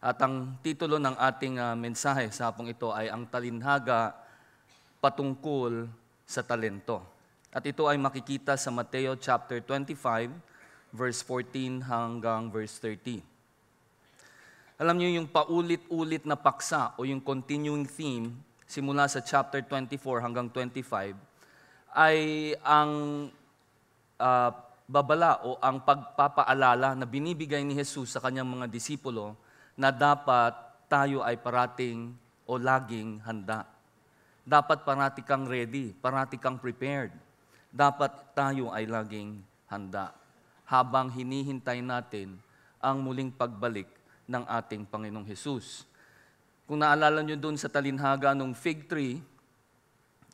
At ang titulo ng ating mensahe sa hapong ito ay ang talinhaga patungkol sa talento. At ito ay makikita sa Mateo chapter 25, verse 14 hanggang verse 30. Alam niyo yung paulit-ulit na paksa o yung continuing theme simula sa chapter 24 hanggang 25 ay ang babala o ang pagpapaalala na binibigay ni Jesus sa kanyang mga disipulo na dapat tayo ay parating o laging handa. Dapat parati kang ready, parati kang prepared. Dapat tayo ay laging handa habang hinihintay natin ang muling pagbalik ng ating Panginoong Jesus. Kung naalala nyo dun sa talinhaga ng fig tree,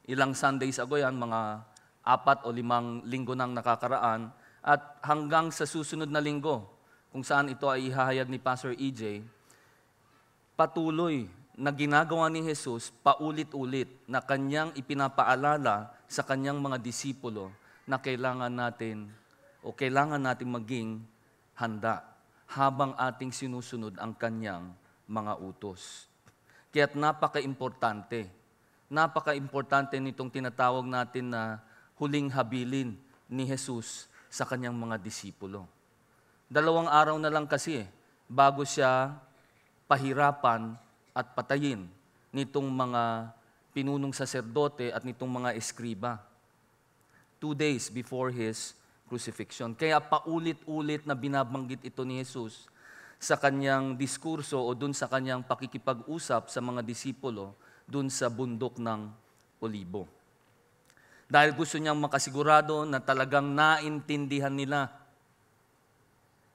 ilang Sundays ago yan, mga 4 o 5 linggo nang nakakaraan, at hanggang sa susunod na linggo, kung saan ito ay ihahayag ni Pastor EJ, patuloy na ginagawa ni Jesus paulit-ulit na kanyang ipinapaalala sa kanyang mga disipulo na kailangan natin maging handa habang ating sinusunod ang kanyang mga utos. Kaya't napaka-importante nitong tinatawag natin na huling habilin ni Jesus sa kanyang mga disipulo. 2 araw na lang kasi bago siya pahirapan at patayin nitong mga pinunong saserdote at nitong mga eskriba. 2 days before His crucifixion. Kaya paulit-ulit na binabanggit ito ni Jesus sa kanyang diskurso o dun sa kanyang pakikipag-usap sa mga disipulo dun sa bundok ng Olibo. Dahil gusto niyang makasigurado na talagang naintindihan nila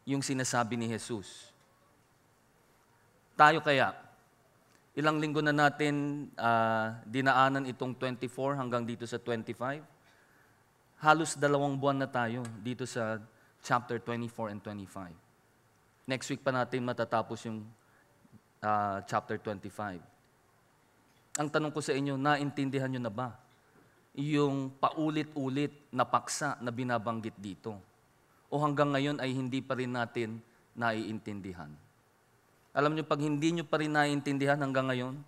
yung sinasabi ni Jesus. Tayo kaya, ilang linggo na natin dinaanan itong 24 hanggang dito sa 25. Halos 2 buwan na tayo dito sa chapter 24 and 25. Next week pa natin matatapos yung chapter 25. Ang tanong ko sa inyo, naintindihan nyo na ba yung paulit-ulit na paksa na binabanggit dito? O hanggang ngayon ay hindi pa rin natin naiintindihan? Alam nyo, pag hindi nyo pa rin naiintindihan hanggang ngayon,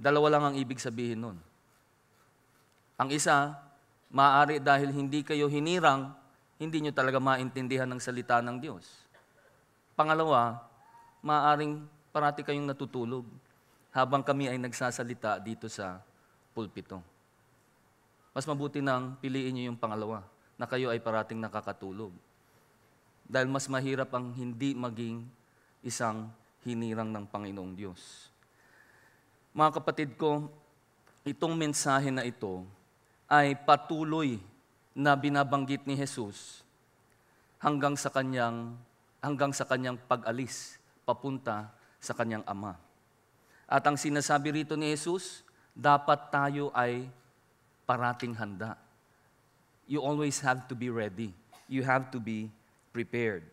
2 lang ang ibig sabihin nun. Ang isa, maaari dahil hindi kayo hinirang, hindi nyo talaga maintindihan ng salita ng Diyos. Pangalawa, maaaring parati kayong natutulog habang kami ay nagsasalita dito sa pulpito. Mas mabuti nang piliin nyo yung pangalawa, na kayo ay parating nakakatulog. Dahil mas mahirap ang hindi maging isang hinirang ng Panginoong Diyos. Mga kapatid ko, itong mensahe na ito ay patuloy na binabanggit ni Jesus hanggang sa kanyang pag-alis papunta sa kanyang Ama. At ang sinasabi rito ni Jesus, dapat tayo ay parating handa. You always have to be ready. You have to be prepared.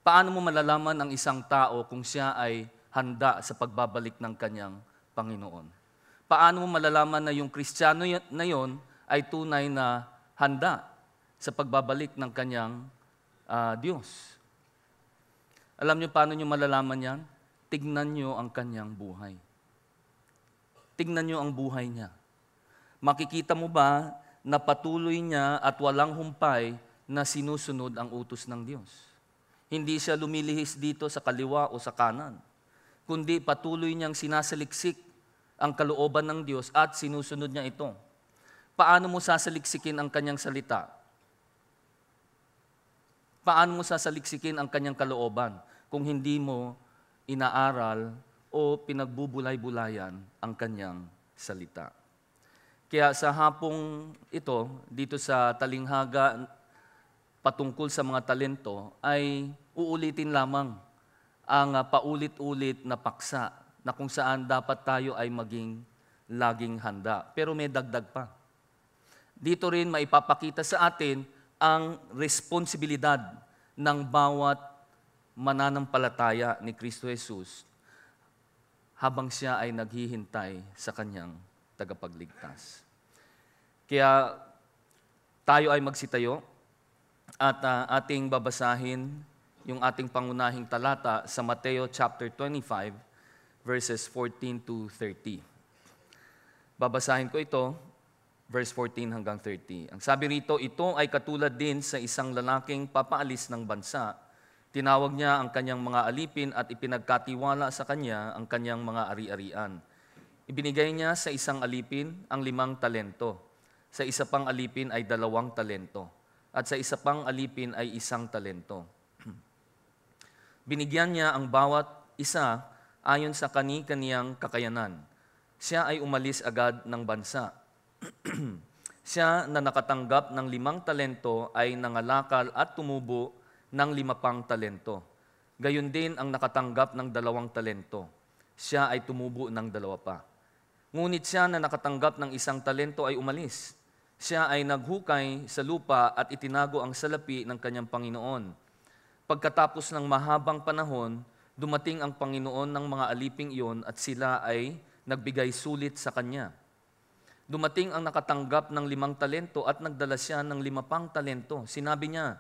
Paano mo malalaman ang isang tao kung siya ay handa sa pagbabalik ng kanyang Panginoon? Paano mo malalaman na yung Kristiyano na yon ay tunay na handa sa pagbabalik ng kanyang Diyos? Alam niyo paano niyo malalaman yan? Tignan niyo ang kanyang buhay. Tignan niyo ang buhay niya. Makikita mo ba na patuloy niya at walang humpay na sinusunod ang utos ng Diyos? Hindi siya lumilihis dito sa kaliwa o sa kanan, kundi patuloy niyang sinasaliksik ang kalooban ng Diyos at sinusunod niya ito. Paano mo sasaliksikin ang kanyang salita? Paano mo sasaliksikin ang kanyang kalooban kung hindi mo inaaral o pinagbubulay-bulayan ang kanyang salita? Kaya sa hapong ito, dito sa talinghaga patungkol sa mga talento, ay uulitin lamang ang paulit-ulit na paksa na kung saan dapat tayo ay maging laging handa. Pero may dagdag pa. Dito rin maipapakita sa atin ang responsibilidad ng bawat mananampalataya ni Kristo Jesus habang siya ay naghihintay sa kanyang tagapagligtas. Kaya tayo ay magsitayo at ating babasahin yung ating pangunahing talata sa Mateo chapter 25, verses 14 to 30. Babasahin ko ito, verse 14 hanggang 30. Ang sabi rito, ito ay katulad din sa isang lalaking papaalis ng bansa. Tinawag niya ang kanyang mga alipin at ipinagkatiwala sa kanya ang kanyang mga ari-arian. Ibinigay niya sa isang alipin ang 5 talento. Sa isa pang alipin ay 2 talento. At sa isa pang alipin ay 1 talento. Binigyan niya ang bawat isa ayon sa kani-kaniyang kakayanan. Siya ay umalis agad ng bansa. Siya na nakatanggap ng 5 talento ay nangalakal at tumubo ng 5 pang talento. Gayon din ang nakatanggap ng 2 talento. Siya ay tumubo ng 2 pa. Ngunit siya na nakatanggap ng 1 talento ay umalis. Siya ay naghukay sa lupa at itinago ang salapi ng kanyang Panginoon. Pagkatapos ng mahabang panahon, dumating ang Panginoon ng mga aliping iyon at sila ay nagbigay sulit sa kanya. Dumating ang nakatanggap ng 5 talento at nagdala siya ng 5 pang talento. Sinabi niya,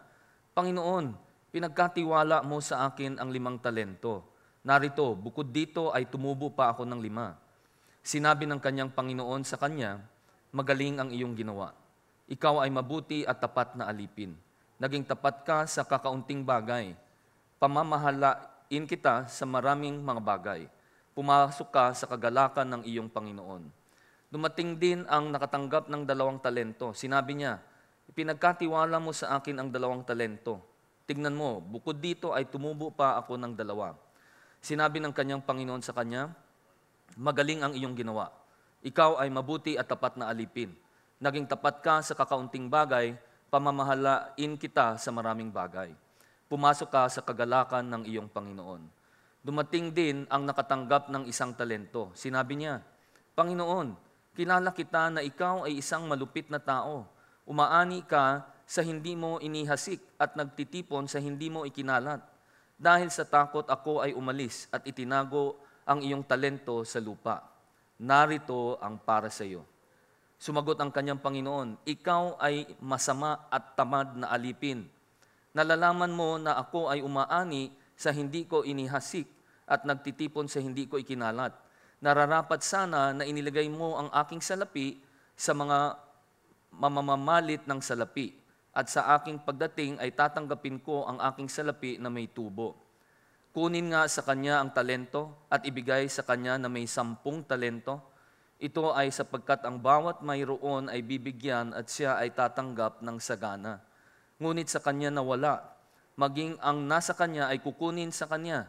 Panginoon, pinagkatiwala mo sa akin ang 5 talento. Narito, bukod dito ay tumubo pa ako ng 5. Sinabi ng kanyang Panginoon sa kanya, magaling ang iyong ginawa. Ikaw ay mabuti at tapat na alipin. Naging tapat ka sa kakaunting bagay. Pamamahalain kita sa maraming mga bagay. Pumasok ka sa kagalakan ng iyong Panginoon. Dumating din ang nakatanggap ng 2 talento. Sinabi niya, ipinagkatiwala mo sa akin ang 2 talento. Tignan mo, bukod dito ay tumubo pa ako ng 2. Sinabi ng kanyang Panginoon sa kanya, magaling ang iyong ginawa. Ikaw ay mabuti at tapat na alipin. Naging tapat ka sa kakaunting bagay, pamamahalain kita sa maraming bagay. Pumasok ka sa kagalakan ng iyong Panginoon. Dumating din ang nakatanggap ng 1 talento. Sinabi niya, Panginoon, kilala kita na ikaw ay isang malupit na tao. Umaani ka sa hindi mo inihasik at nagtitipon sa hindi mo ikinalat. Dahil sa takot ako ay umalis at itinago ang iyong talento sa lupa. Narito ang para sa iyo. Sumagot ang kanyang Panginoon, ikaw ay masama at tamad na alipin. Nalalaman mo na ako ay umaani sa hindi ko inihasik at nagtitipon sa hindi ko ikinalat. Nararapat sana na inilagay mo ang aking salapi sa mga mamamalit ng salapi at sa aking pagdating ay tatanggapin ko ang aking salapi na may tubo. Kunin nga sa kanya ang talento at ibigay sa kanya na may 10 talento. Ito ay sapagkat ang bawat mayroon ay bibigyan at siya ay tatanggap ng sagana. Ngunit sa kanya na wala, maging ang nasa kanya ay kukunin sa kanya.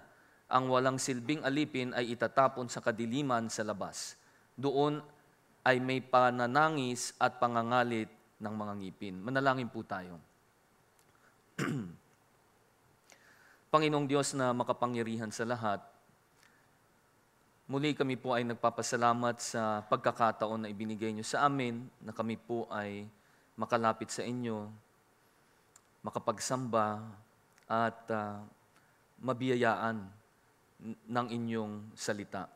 Ang walang silbing alipin ay itatapon sa kadiliman sa labas. Doon ay may pananangis at pangangalit ng mga ngipin. Manalangin po tayo. Panginoong Diyos na makapangyarihan sa lahat, muli kami po ay nagpapasalamat sa pagkakataon na ibinigay niyo sa amin, na kami po ay makalapit sa inyo, makapagsamba at mabiyayaan ng inyong salita.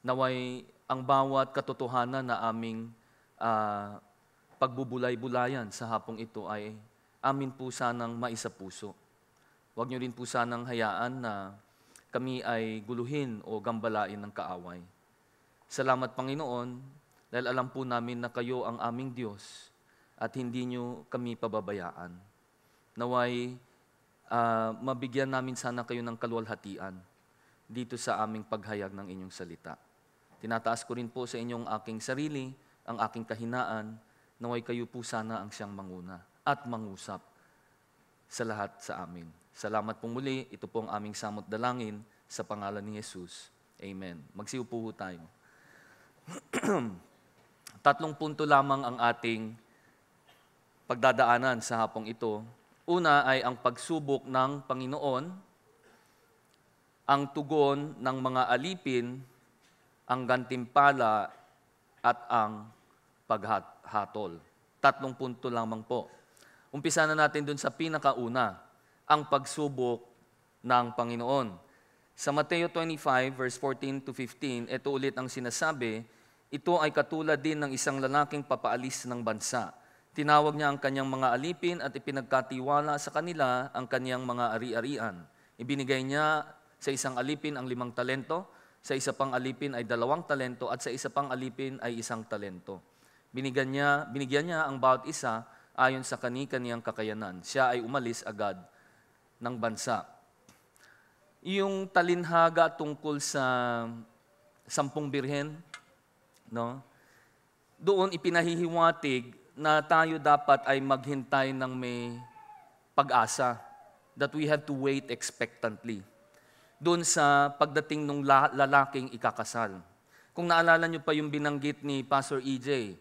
Naway ang bawat katotohanan na aming pagbubulay-bulayan sa hapong ito ay amin po sanang maisapuso. Huwag niyo rin po sanang hayaan na kami ay guluhin o gambalain ng kaaway. Salamat Panginoon, dahil alam po namin na kayo ang aming Diyos at hindi niyo kami pababayaan. Naway, mabigyan namin sana kayo ng kaluwalhatian dito sa aming paghayag ng inyong salita. Tinataas ko rin po sa inyong aking sarili, ang aking kahinaan, naway kayo po sana ang siyang manguna at mangusap sa lahat sa amin. Salamat pong muli. Ito po ang aming samot dalangin sa pangalan ni Jesus. Amen. Magsiupo po tayo. 3 punto lamang ang ating pagdadaanan sa hapong ito. Una ay ang pagsubok ng Panginoon, ang tugon ng mga alipin, ang gantimpala at ang paghatol. 3 punto lamang po. Umpisa na natin dun sa pinakauna, ang pagsubok ng Panginoon. Sa Mateo 25, verse 14 to 15, ito ulit ang sinasabi, ito ay katulad din ng isang lalaking papaalis ng bansa. Tinawag niya ang kanyang mga alipin at ipinagkatiwala sa kanila ang kanyang mga ari-arian. Ibinigay niya sa isang alipin ang 5 talento, sa isa pang alipin ay 2 talento, at sa isa pang alipin ay 1 talento. Binigyan niya ang bawat isa ayon sa kani-kaniyang kakayanan. Siya ay umalis agad ng bansa. Yung talinhaga tungkol sa 10 birhen, no? Doon ipinahihiwatig na tayo dapat ay maghintay ng may pag-asa, that we have to wait expectantly doon sa pagdating ng lalaking ikakasal. Kung naalala nyo pa yung binanggit ni Pastor EJ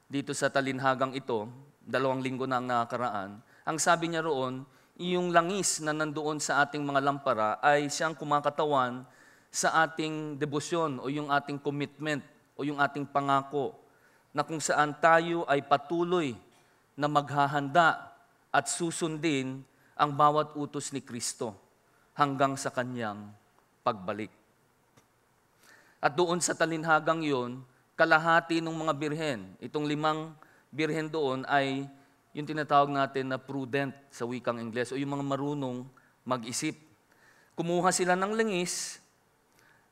dito sa talinhagang ito, 2 linggo na ang nakakaraan, ang sabi niya roon, yung langis na nandoon sa ating mga lampara ay siyang kumakatawan sa ating debosyon o yung ating commitment o yung ating pangako na kung saan tayo ay patuloy na maghahanda at susundin ang bawat utos ni Kristo hanggang sa kanyang pagbalik. At doon sa talinhagang yon, kalahati ng mga birhen, itong 5 birhen doon ay yung tinatawag natin na prudent sa wikang Ingles o yung mga marunong mag-isip. Kumuha sila ng langis,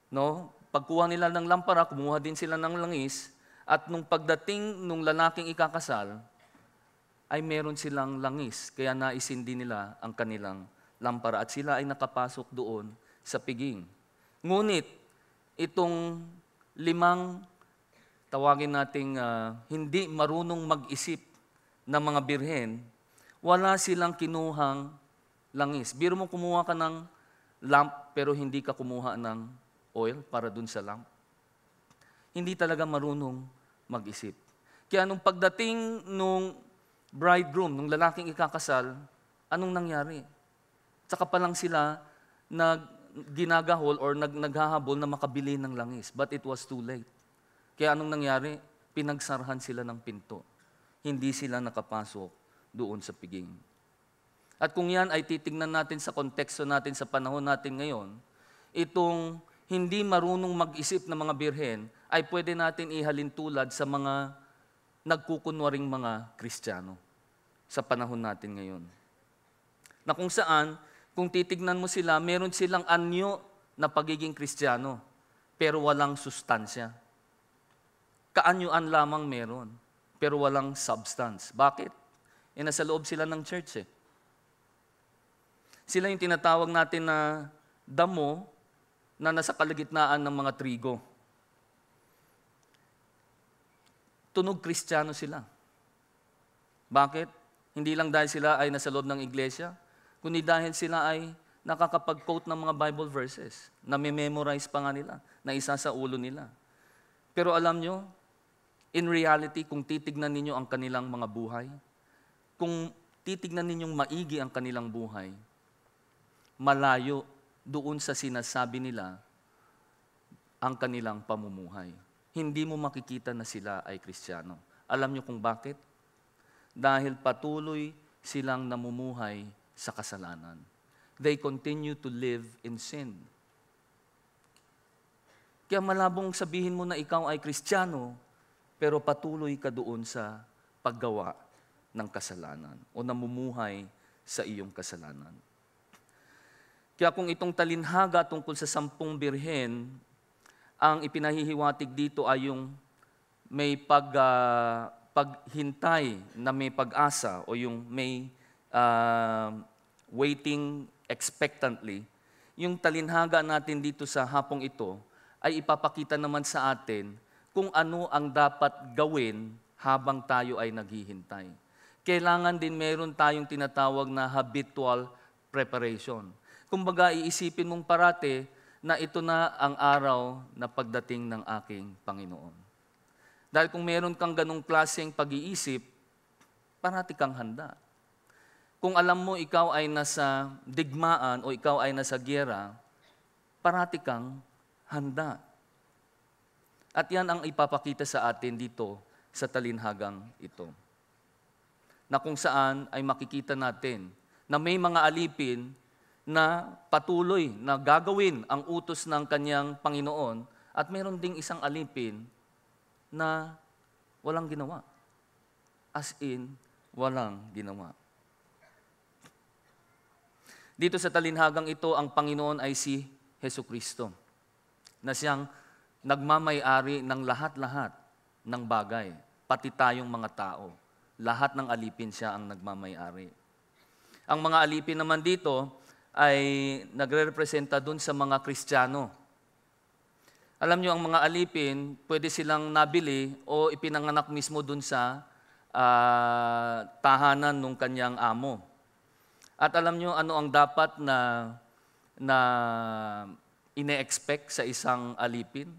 no? Pagkuha nila ng lampara, kumuha din sila ng langis, at nung pagdating nung lalaking ikakasal, ay meron silang langis, kaya naisindi nila ang kanilang lampara at sila ay nakapasok doon sa piging. Ngunit, itong 5, tawagin nating hindi marunong mag-isip na mga birhen, wala silang kinuhang langis. Biro mo kumuha ka ng lamp pero hindi ka kumuha ng oil para dun sa lamp. Hindi talaga marunong mag-isip. Kaya nung pagdating nung bridegroom, nung lalaking ikakasal, anong nangyari? Tsaka pa lang sila ginagahol or naghahabol na makabili ng langis. But it was too late. Kaya anong nangyari? Pinagsarahan sila ng pinto. Hindi sila nakapasok doon sa piging. At kung yan ay titignan natin sa konteksto natin sa panahon natin ngayon, itong hindi marunong mag-isip ng mga birhen ay pwede natin ihalin tulad sa mga nagkukunwaring mga Kristiyano sa panahon natin ngayon. Na kung saan, kung titignan mo sila, meron silang anyo na pagiging Kristiyano, pero walang sustansya. Kaanyuan lamang meron, pero walang substance. Bakit? Nasa loob sila ng church . Sila yung tinatawag natin na damo na nasa kalagitnaan ng mga trigo. Tunog Kristiyano sila. Bakit? Hindi lang dahil sila ay nasa loob ng iglesia, kundi dahil sila ay nakakapag-quote ng mga Bible verses, na memorize pa nga nila, na isa sa ulo nila. Pero alam nyo, in reality, kung titignan ninyo ang kanilang mga buhay, kung titignan ninyong maigi ang kanilang buhay, malayo doon sa sinasabi nila ang kanilang pamumuhay. Hindi mo makikita na sila ay Kristiyano. Alam niyo kung bakit? Dahil patuloy silang namumuhay sa kasalanan. They continue to live in sin. Kaya malabong sabihin mo na ikaw ay Kristiyano, pero patuloy ka doon sa paggawa ng kasalanan o namumuhay sa iyong kasalanan. Kaya kung itong talinhaga tungkol sa 10 birhen, ang ipinahihiwatig dito ay yung may paghintay na may pag-asa o yung may waiting expectantly. Yung talinhaga natin dito sa hapong ito ay ipapakita naman sa atin kung ano ang dapat gawin habang tayo ay naghihintay. Kailangan din meron tayong tinatawag na habitual preparation. Kumbaga, iisipin mong parate na ito na ang araw na pagdating ng aking Panginoon. Dahil kung meron kang ganong klaseng pag-iisip, parati kang handa. Kung alam mo ikaw ay nasa digmaan o ikaw ay nasa giyera, parati kang handa. At yan ang ipapakita sa atin dito sa talinhagang ito. Na kung saan ay makikita natin na may mga alipin na patuloy na gagawin ang utos ng kanyang Panginoon at meron ding isang alipin na walang ginawa As in, walang ginawa. Dito sa talinhagang ito, ang Panginoon ay si Hesukristo, na siyang nagmamay-ari ng lahat-lahat ng bagay, pati tayong mga tao. Lahat ng alipin siya ang nagmamay-ari. Ang mga alipin naman dito ay nagre-representa dun sa mga Kristiyano. Alam nyo, ang mga alipin, pwede silang nabili o ipinanganak mismo dun sa tahanan ng kanyang amo. At alam nyo, ano ang dapat na ine-expect sa isang alipin?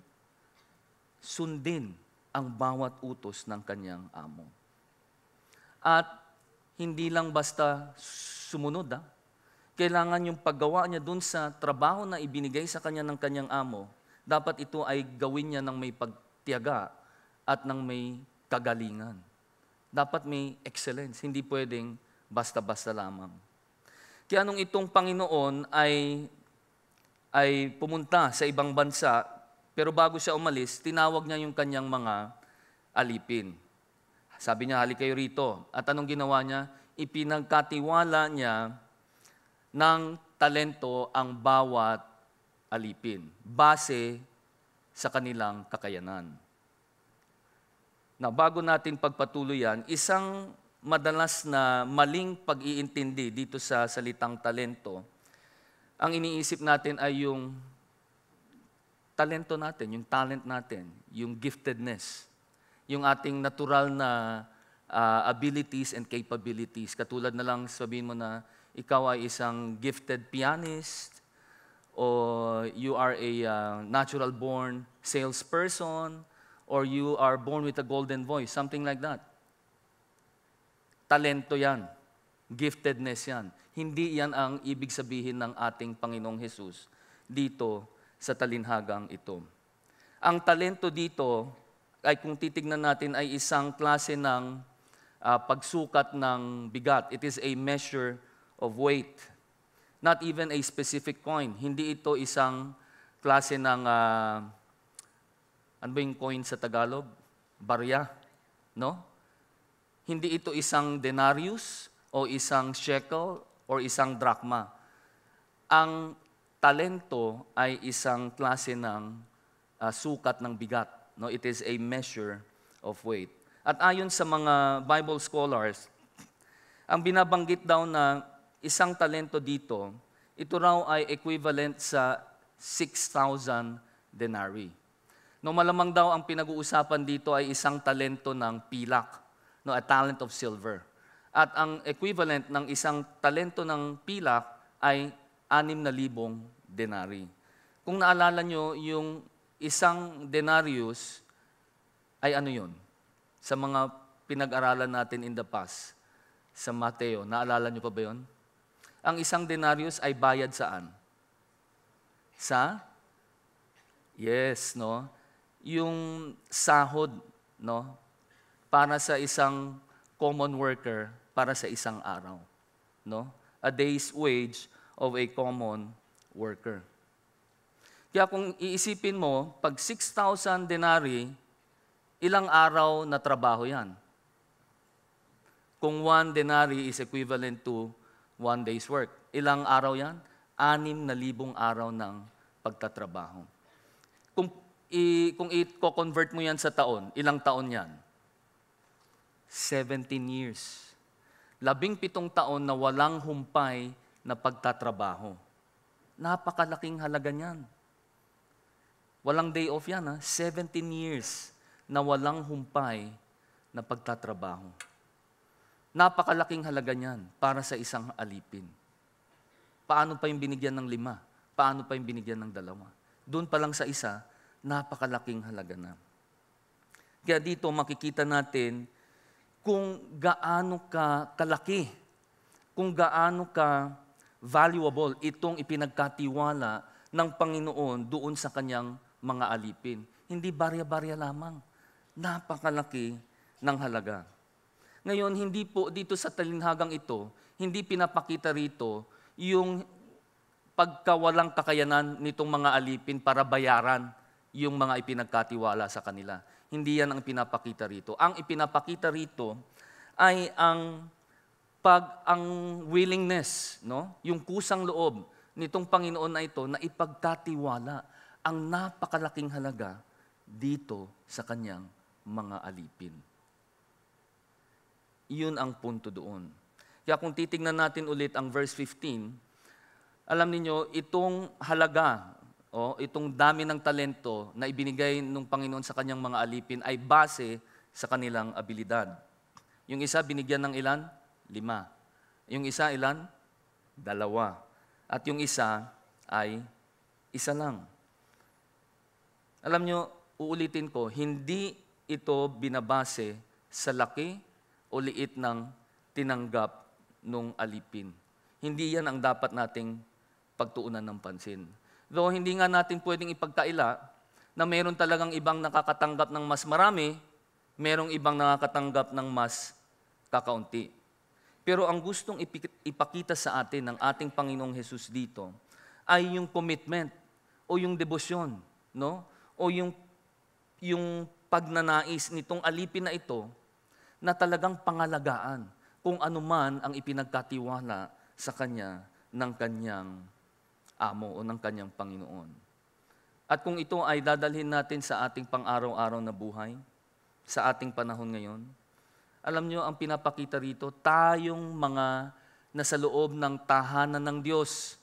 Sundin ang bawat utos ng kanyang amo. At hindi lang basta sumunod. Kailangan yung paggawa niya dun sa trabaho na ibinigay sa kanya ng kanyang amo, dapat ito ay gawin niya ng may pagtiyaga at ng may kagalingan. Dapat may excellence, hindi pwedeng basta-basta lamang. Kaya nung itong Panginoon ay pumunta sa ibang bansa, pero bago siya umalis, tinawag niya yung kanyang mga alipin. Sabi niya, halik kayo rito. At anong ginawa niya? Ipinagkatiwala niya ng talento ang bawat alipin, base sa kanilang kakayanan. Na bago natin pagpatuloy yan, isang madalas na maling pag-iintindi dito sa salitang talento, ang iniisip natin ay yung talento natin, yung talent natin, yung giftedness, yung ating natural na abilities and capabilities. Katulad na lang sabihin mo na ikaw ay isang gifted pianist, o you are a natural-born salesperson, or you are born with a golden voice, something like that. Talento yan. Giftedness yan. Hindi yan ang ibig sabihin ng ating Panginoong Hesus dito sa talinhagang ito. Ang talento dito, ay kung titignan natin, ay isang klase ng pagsukat ng bigat. It is a measure of weight. Not even a specific coin. Hindi ito isang klase ng, ano ba yung coin sa Tagalog? Barya. No? Hindi ito isang denarius o isang shekel o isang drachma. Ang talento ay isang klase ng sukat ng bigat. No? It is a measure of weight. At ayon sa mga Bible scholars, ang binabanggit daw na isang talento dito, ito raw ay equivalent sa 6,000 denarii. No, malamang daw ang pinag-uusapan dito ay isang talento ng pilak. No, a talent of silver. At ang equivalent ng isang talento ng pilak ay 6,000 denarii. Kung naalala nyo, yung isang denarius ay ano yun? Sa mga pinag-aralan natin in the past, sa Mateo, naalala nyo pa ba yun? Ang isang denarius ay bayad saan? Yes, no? Yung sahod, no? Para sa isang common worker, para sa isang araw. No? A day's wage of a common worker. Kaya kung iisipin mo, pag 6,000 denarii, ilang araw na trabaho yan? Kung 1 denarii is equivalent to 1 day's work, ilang araw yan? 6,000 araw ng pagtatrabaho. Kung i-convert mo yan sa taon, ilang taon yan? 17 years. 17 taon na walang humpay na pagtatrabaho. Napakalaking halaga niyan. Walang day off yan, 17 years na walang humpay na pagtatrabaho. Napakalaking halaga niyan para sa isang alipin. Paano pa yung binigyan ng 5? Paano pa yung binigyan ng 2? Doon pa lang sa isa, napakalaking halaga na. Kaya dito makikita natin kung gaano ka kalaki, kung gaano ka valuable itong ipinagkatiwala ng Panginoon doon sa kanyang mga alipin. Hindi barya-barya lamang. Napakalaki ng halaga. Ngayon, hindi po dito sa talinhagang ito, hindi pinapakita rito yung pagkawalang kakayanan nitong mga alipin para bayaran yung mga ipinagkatiwala sa kanila. Hindi yan ang pinapakita rito. Ang ipinapakita rito ay ang willingness, no? Yung kusang loob nitong Panginoon na ito na ipagkatiwala ang napakalaking halaga dito sa kanyang mga alipin. Iyon ang punto doon. Kaya kung titingnan natin ulit ang verse 15, alam niyo itong halaga, itong dami ng talento na ibinigay ng Panginoon sa kanyang mga alipin ay base sa kanilang abilidad. Yung isa binigyan ng ilan? 5. Yung isa ilan? 2. At yung isa ay 1 lang. Alam nyo, uulitin ko, hindi ito binabase sa laki o liit ng tinanggap nung alipin. Hindi yan ang dapat nating pagtuunan ng pansin. Though hindi nga natin pwedeng ipagkaila na meron talagang ibang nakakatanggap ng mas marami, merong ibang nakakatanggap ng mas kakaunti. Pero ang gustong ipakita sa atin ng ating Panginoong Hesus dito ay yung commitment o yung debosyon, no? O yung pagnanais nitong alipin na ito na talagang pangalagaan kung ano man ang ipinagkatiwala sa kanya ng kanyang amo o ng kanyang Panginoon. At kung ito ay dadalhin natin sa ating pang-araw-araw na buhay, sa ating panahon ngayon, alam nyo, ang pinapakita rito, tayong mga nasa loob ng tahanan ng Diyos,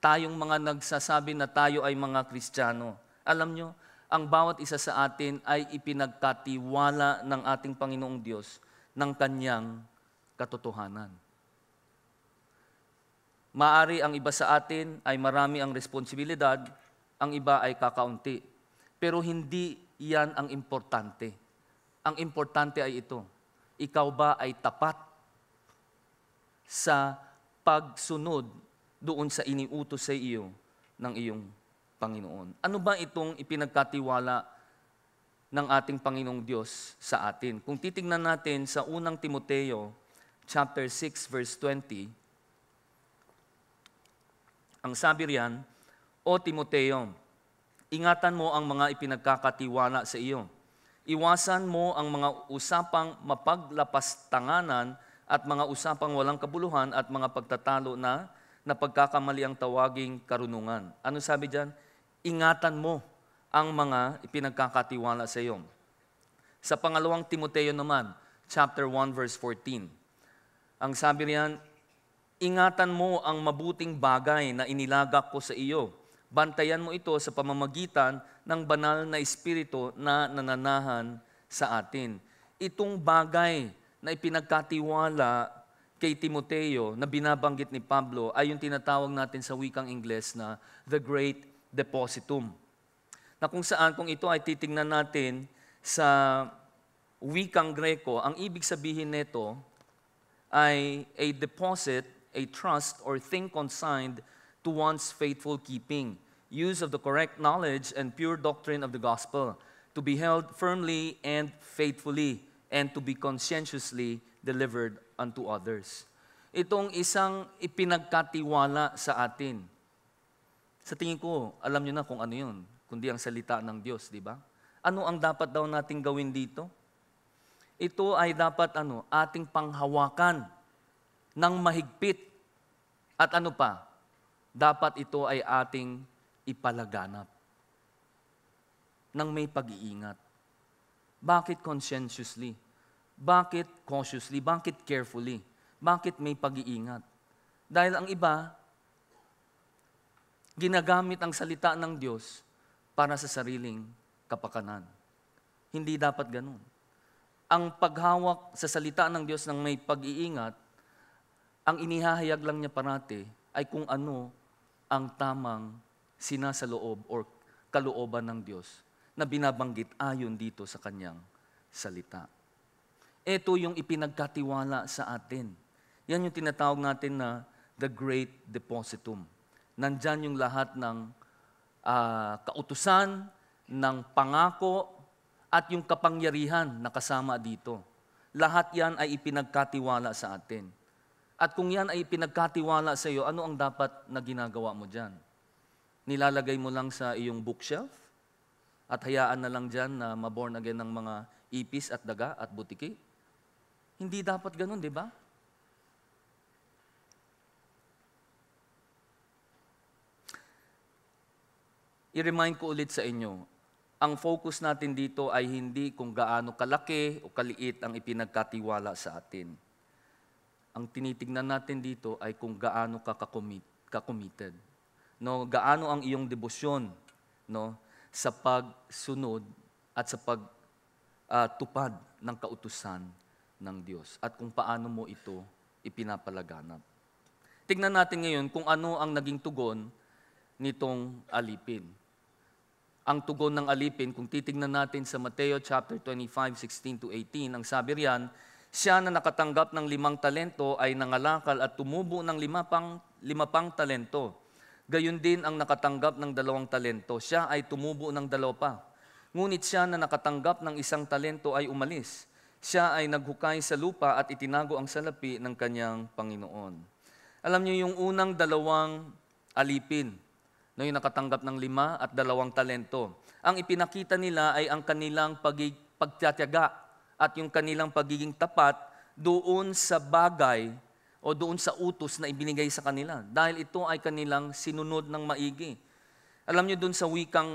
tayong mga nagsasabi na tayo ay mga Kristiyano. Alam nyo, ang bawat isa sa atin ay ipinagkatiwala ng ating Panginoong Diyos ng kanyang katotohanan. Maari ang iba sa atin ay marami ang responsibilidad, ang iba ay kakaunti. Pero hindi yan ang importante. Ang importante ay ito. Ikaw ba ay tapat sa pagsunod doon sa iniutos sa iyo ng iyong Panginoon? Ano ba itong ipinagkatiwala ng ating Panginoong Diyos sa atin? Kung titingnan natin sa unang Timoteo, chapter 6, verse 20, ang sabi riyan, O Timoteo, ingatan mo ang mga ipinagkakatiwala sa iyo. Iwasan mo ang mga usapang mapaglapastanganan at mga usapang walang kabuluhan at mga pagtatalo na pagkakamali ang tawaging karunungan. Ano sabi diyan? Ingatan mo ang mga ipinagkakatiwala sa iyo. Sa pangalawang Timoteo naman, chapter 1, verse 14. Ang sabi riyan, ingatan mo ang mabuting bagay na inilagak ko sa iyo. Bantayan mo ito sa pamamagitan ng banal na espiritu na nananahan sa atin. Itong bagay na ipinagkatiwala kay Timoteo na binabanggit ni Pablo ay yung tinatawag natin sa wikang Ingles na the Great Depositum. Na kung saan, kung ito ay titingnan natin sa wikang Greko, ang ibig sabihin nito ay a deposit, a trust, or thing consigned to one's faithful keeping, use of the correct knowledge and pure doctrine of the gospel, to be held firmly and faithfully, and to be conscientiously delivered unto others. Itong isang ipinagkatiwala sa atin. Sa tingin ko, alam niyo na kung ano yun, kundi ang salita ng Diyos, di ba? Ano ang dapat daw nating gawin dito? Ito ay dapat ating panghawakan ng mahigpit. At ano pa? Dapat ito ay ating ipalaganap ng may pag-iingat. Bakit conscientiously? Bakit cautiously? Bakit carefully? Bakit may pag-iingat? Dahil ang iba, ginagamit ang salita ng Diyos para sa sariling kapakanan. Hindi dapat ganun. Ang paghawak sa salita ng Diyos ng may pag-iingat, ang inihahayag lang niya parati ay kung ano ang tamang sinasaloob or kalooban ng Diyos na binabanggit ayon dito sa kanyang salita. Ito yung ipinagkatiwala sa atin. Yan yung tinatawag natin na the Great Depositum. Nandyan yung lahat ng kautusan, ng pangako, at yung kapangyarihan na kasama dito. Lahat yan ay ipinagkatiwala sa atin. At kung yan ay ipinagkatiwala sa iyo, ano ang dapat na ginagawa mo dyan? Nilalagay mo lang sa iyong bookshelf? At hayaan na lang dyan na maborn again ng mga ipis at daga at butiki? Hindi dapat ganun, di ba? I-remind ko ulit sa inyo, ang focus natin dito ay hindi kung gaano kalaki o kaliit ang ipinagkatiwala sa atin. Ang tinitingnan natin dito ay kung gaano ka ka-committed. No, gaano ang iyong debosyon, no, sa pagsunod at sa pagtupad ng kautusan ng Diyos at kung paano mo ito ipinapalaganap. Tingnan natin ngayon kung ano ang naging tugon nitong alipin. Ang tugon ng alipin, kung titingnan natin sa Mateo chapter 25, 16-18, ang sabi riyan, siya na nakatanggap ng 5 talento ay nangalakal at tumubo ng 5 pang talento. Gayon din ang nakatanggap ng 2 talento, siya ay tumubo ng 2 pa. Ngunit siya na nakatanggap ng 1 talento ay umalis. Siya ay naghukay sa lupa at itinago ang salapi ng kanyang Panginoon. Alam niyo yung unang 2 alipin, no, yung nakatanggap ng 5 at 2 talento. Ang ipinakita nila ay ang kanilang pagtitiyaga at yung kanilang pagiging tapat doon sa bagay o doon sa utos na ibinigay sa kanila. Dahil ito ay kanilang sinunod ng maigi. Alam niyo doon sa wikang,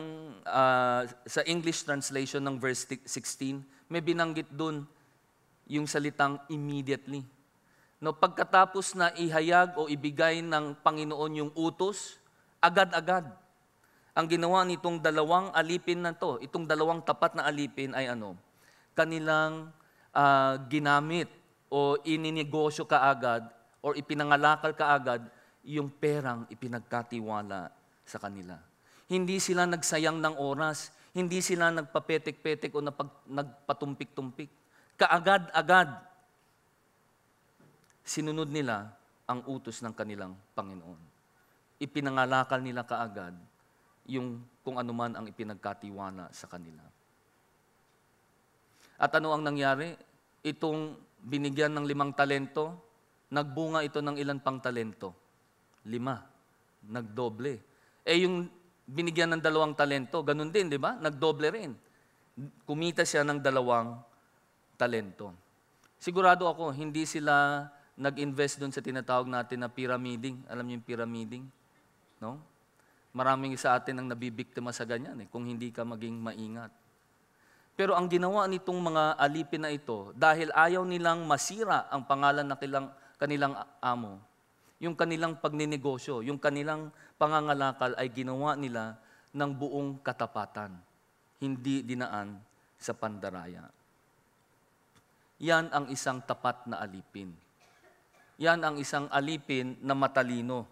sa English translation ng verse 16, may binanggit doon yung salitang immediately. No, pagkatapos na ihayag o ibigay ng Panginoon yung utos, agad-agad. Ang ginawa nitong 2 alipin na to, itong 2 tapat na alipin ay ano? Kanilang ginamit o ininegosyo kaagad o ipinangalakal kaagad yung perang ipinagkatiwala sa kanila. Hindi sila nagsayang ng oras, hindi sila nagpapetek-petek o nagpatumpik-tumpik. Kaagad-agad, sinunod nila ang utos ng kanilang Panginoon. Ipinangalakal nila kaagad yung kung anuman ang ipinagkatiwala sa kanila. At ano ang nangyari? Itong binigyan ng 5 talento, nagbunga ito ng ilan pang talento? 5. Nagdoble. Yung binigyan ng 2 talento, ganun din, di ba? Nagdoble rin. Kumita siya ng 2 talento. Sigurado ako, hindi sila nag-invest doon sa tinatawag natin na pyramiding. Alam niyo yung pyramiding? No? Maraming sa atin ang nabibiktima sa ganyan kung hindi ka maging maingat. Pero ang ginawa nitong mga alipin na ito, dahil ayaw nilang masira ang pangalan ng kanilang amo, yung kanilang pagninegosyo, yung kanilang pangangalakal ay ginawa nila ng buong katapatan, hindi dinaan sa pandaraya. Yan ang isang tapat na alipin. Yan ang isang alipin na matalino,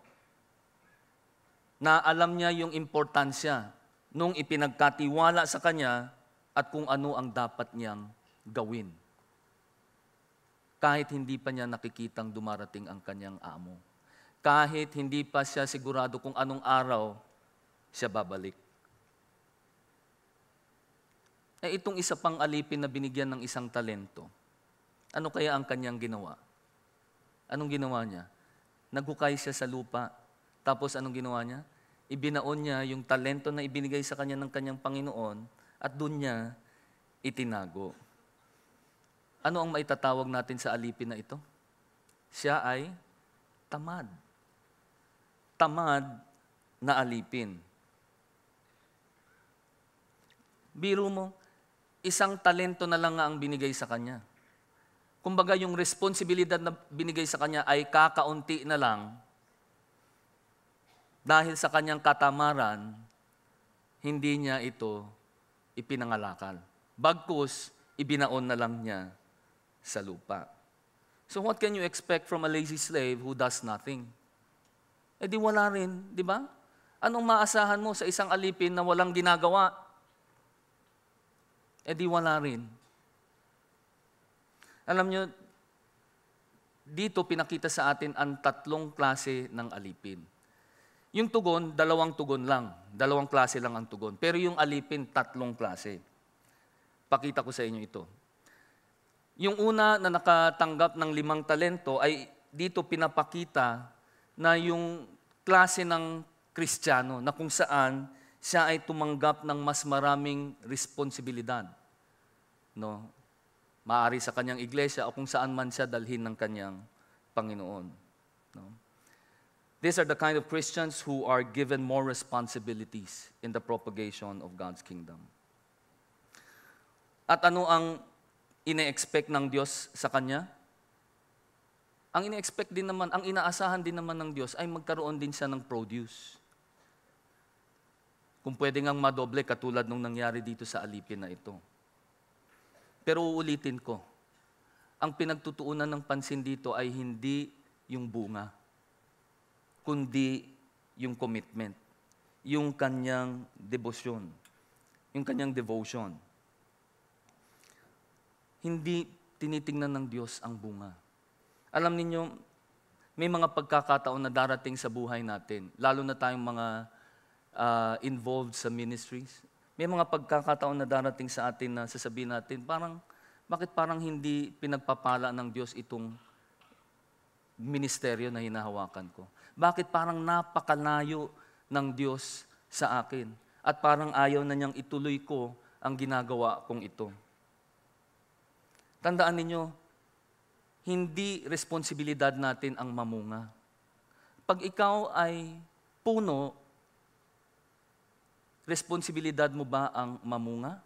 na alam niya yung importansya nung ipinagkatiwala sa kanya at kung ano ang dapat niyang gawin. Kahit hindi pa niya nakikitang dumarating ang kanyang amo. Kahit hindi pa siya sigurado kung anong araw siya babalik. Itong isa pang alipin na binigyan ng 1 talento, ano kaya ang kanyang ginawa? Anong ginawa niya? Naghukay siya sa lupa. Tapos anong ginawa niya? Ibinaon niya yung talento na ibinigay sa kanya ng kanyang Panginoon at doon niya itinago. Ano ang maitatawag natin sa alipin na ito? Siya ay tamad. Tamad na alipin. Biro mo, 1 talento na lang nga ang binigay sa kanya. Kumbaga yung responsibilidad na binigay sa kanya ay kakaunti na lang dahil sa kanyang katamaran, hindi niya ito ipinangalakal. Bagkus, ibinaon na lang niya sa lupa. So what can you expect from a lazy slave who does nothing? Di wala rin, di ba? Anong maasahan mo sa isang alipin na walang ginagawa? Di wala rin. Alam nyo, dito pinakita sa atin ang 3 klase ng alipin. Yung tugon, 2 tugon lang. 2 klase lang ang tugon. Pero yung alipin, 3 klase. Pakita ko sa inyo ito. Yung una na nakatanggap ng 5 talento ay dito pinapakita na yung klase ng Kristiyano na kung saan siya ay tumanggap ng mas maraming responsibilidad. No? Maaari sa kanyang iglesia o kung saan man siya dalhin ng kanyang Panginoon. No? These are the kind of Christians who are given more responsibilities in the propagation of God's kingdom. At ano ang ine-expect ng Diyos sa kanya? Ang ine-expect din naman, ang inaasahan din naman ng Diyos ay magkaroon din siya ng produce. Kung pwede ngang madoble katulad nung nangyari dito sa alipin na ito. Pero uulitin ko, ang pinagtutuunan ng pansin dito ay hindi yung bunga, kundi yung commitment, yung kanyang devotion, yung kanyang devotion. Hindi tinitingnan ng Diyos ang bunga. Alam ninyo, may mga pagkakataon na darating sa buhay natin, lalo na tayong mga involved sa ministries. May mga pagkakataon na darating sa atin na sasabihin natin, bakit parang hindi pinagpapala ng Diyos itong ministeryo na hinahawakan ko? Bakit parang napakalayo ng Diyos sa akin? At parang ayaw na niyang ituloy ko ang ginagawa kong ito. Tandaan ninyo, hindi responsibilidad natin ang mamunga. Pag ikaw ay puno, responsibilidad mo ba ang mamunga?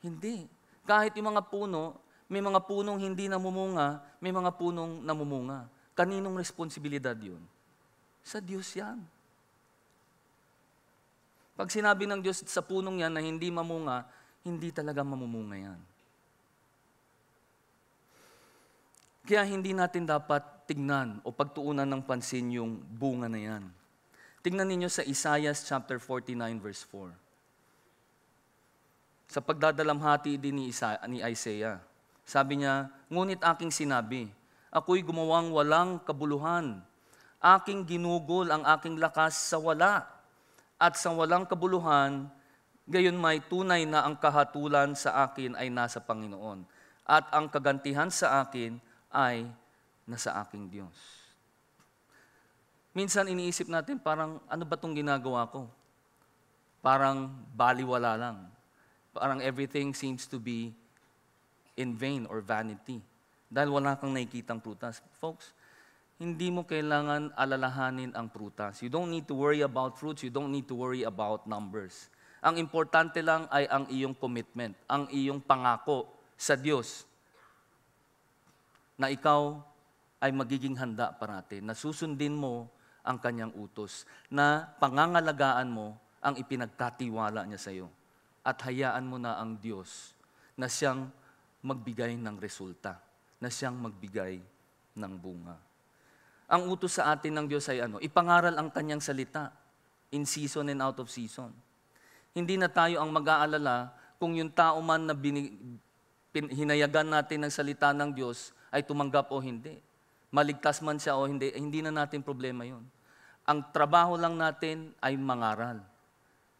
Hindi. Kahit yung mga puno, may mga punong hindi namumunga, may mga punong namumunga. Kaninong responsibilidad yun? Sa Diyos yan. Pag sinabi ng Diyos sa punong yan na hindi mamunga, hindi talaga mamumunga yan. Kaya hindi natin dapat tignan o pagtuunan ng pansin yung bunga na yan. Tingnan ninyo sa Isaiah chapter 49 verse 4. Sa pagdadalamhati din ni Isaiah, sabi niya, "Ngunit aking sinabi, ako'y gumawang walang kabuluhan. Aking ginugol ang aking lakas sa wala. At sa walang kabuluhan, gayon may tunay na ang kahatulan sa akin ay nasa Panginoon. At ang kagantihan sa akin ay nasa aking Diyos." Minsan iniisip natin, parang ano ba itong ginagawa ko? Parang baliwala lang. Parang everything seems to be in vain or vanity. Dahil wala kang nakikitang prutas. Folks, hindi mo kailangan alalahanin ang prutas. You don't need to worry about fruits. You don't need to worry about numbers. Ang importante lang ay ang iyong commitment, ang iyong pangako sa Diyos na ikaw ay magiging handa parati, na susundin mo ang kanyang utos, na pangangalagaan mo ang ipinagkatiwala niya sa iyo. At hayaan mo na ang Diyos na siyang magbigay ng resulta, na siyang magbigay ng bunga. Ang utos sa atin ng Diyos ay ipangaral ang kanyang salita in season and out of season. Hindi na tayo ang mag-aalala kung yung tao man na hinayagan natin ng salita ng Diyos ay tumanggap o hindi. Maligtas man siya o hindi na natin problema yun. Ang trabaho lang natin ay mangaral.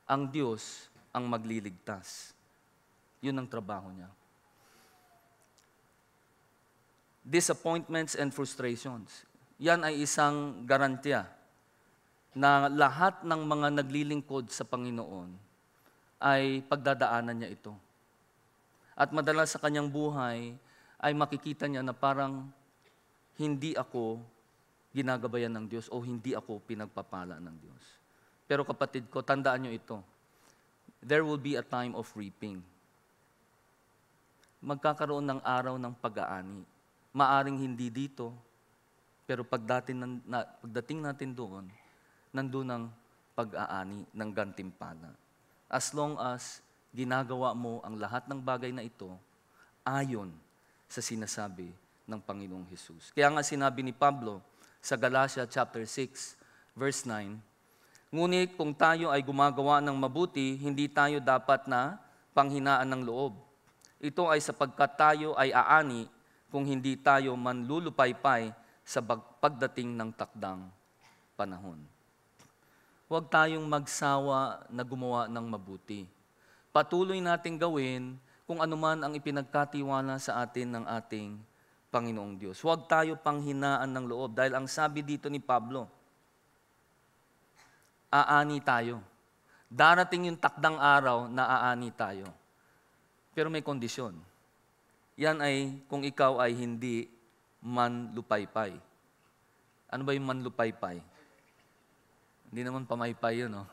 Ang Diyos ang magliligtas. Yun ang trabaho niya. Disappointments and frustrations. Yan ay isang garantiya na lahat ng mga naglilingkod sa Panginoon ay pagdadaanan niya ito. At madalas sa kanyang buhay ay makikita niya na parang hindi ako ginagabayan ng Diyos o hindi ako pinagpapala ng Diyos. Pero kapatid ko, tandaan niyo ito. There will be a time of reaping. Magkakaroon ng araw ng pag-aani. Maaring hindi dito, pero pagdating natin doon, nandun ang pag-aani ng gantimpala. As long as ginagawa mo ang lahat ng bagay na ito ayon sa sinasabi ng Panginoong Hesus. Kaya nga sinabi ni Pablo sa Galatia chapter 6, verse 9, "Ngunit kung tayo ay gumagawa ng mabuti, hindi tayo dapat na panghinaan ng loob. Ito ay sapagkat tayo ay aani kung hindi tayo manlulupaypay sa pagdating ng takdang panahon." Huwag tayong magsawa na gumawa ng mabuti. Patuloy nating gawin kung anuman ang ipinagkatiwala sa atin ng ating Panginoong Diyos. Huwag tayo panghinaan ng loob dahil ang sabi dito ni Pablo, aani tayo. Darating yung takdang araw na aani tayo. Pero may kondisyon. Yan ay kung ikaw ay hindi manlupaypay. Ano ba yung manlupaypay? Hindi naman pamaypay yun, no?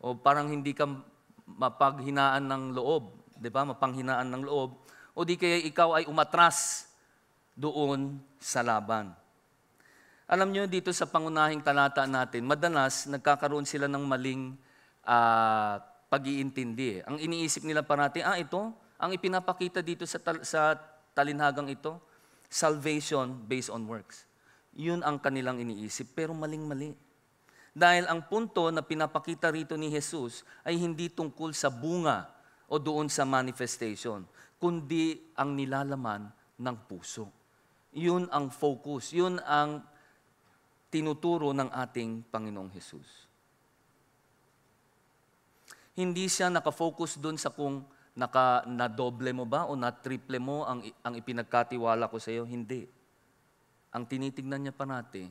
O parang hindi ka mapaghinaan ng loob, di ba? Mapanghinaan ng loob. O di kaya ikaw ay umatras doon sa laban. Alam nyo, dito sa pangunahing talata natin, madalas nagkakaroon sila ng maling pag-iintindi. Ang iniisip nila parati, ito, ang ipinapakita dito sa talinhagang ito, salvation based on works. Yun ang kanilang iniisip, pero maling-mali. Dahil ang punto na pinapakita rito ni Jesus ay hindi tungkol sa bunga o doon sa manifestation, kundi ang nilalaman ng puso. Yun ang focus, yun ang tinuturo ng ating Panginoong Jesus. Hindi siya nakafocus doon sa kung na-doble mo ba o na-triple mo ang ipinagkatiwala ko sa iyo. Hindi. Ang tinitignan niya parati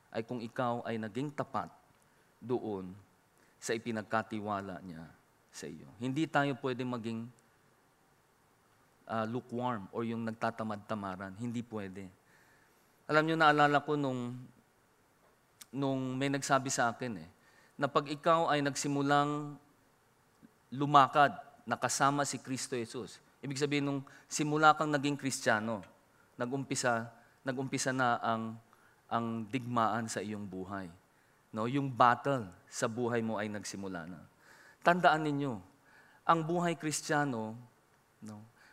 ay kung ikaw ay naging tapat doon sa ipinagkatiwala niya sa iyo. Hindi tayo pwede maging lukewarm o yung nagtatamad-tamaran. Hindi pwede. Alam niyo, naalala ko nung may nagsabi sa akin na pag ikaw ay nagsimulang lumakad, nakasama si Kristo Jesus, ibig sabihin nung simula kang naging Kristiyano, nag-umpisa na ang digmaan sa iyong buhay. No, yung battle sa buhay mo ay nagsimula na. Tandaan ninyo, ang buhay Kristiyano,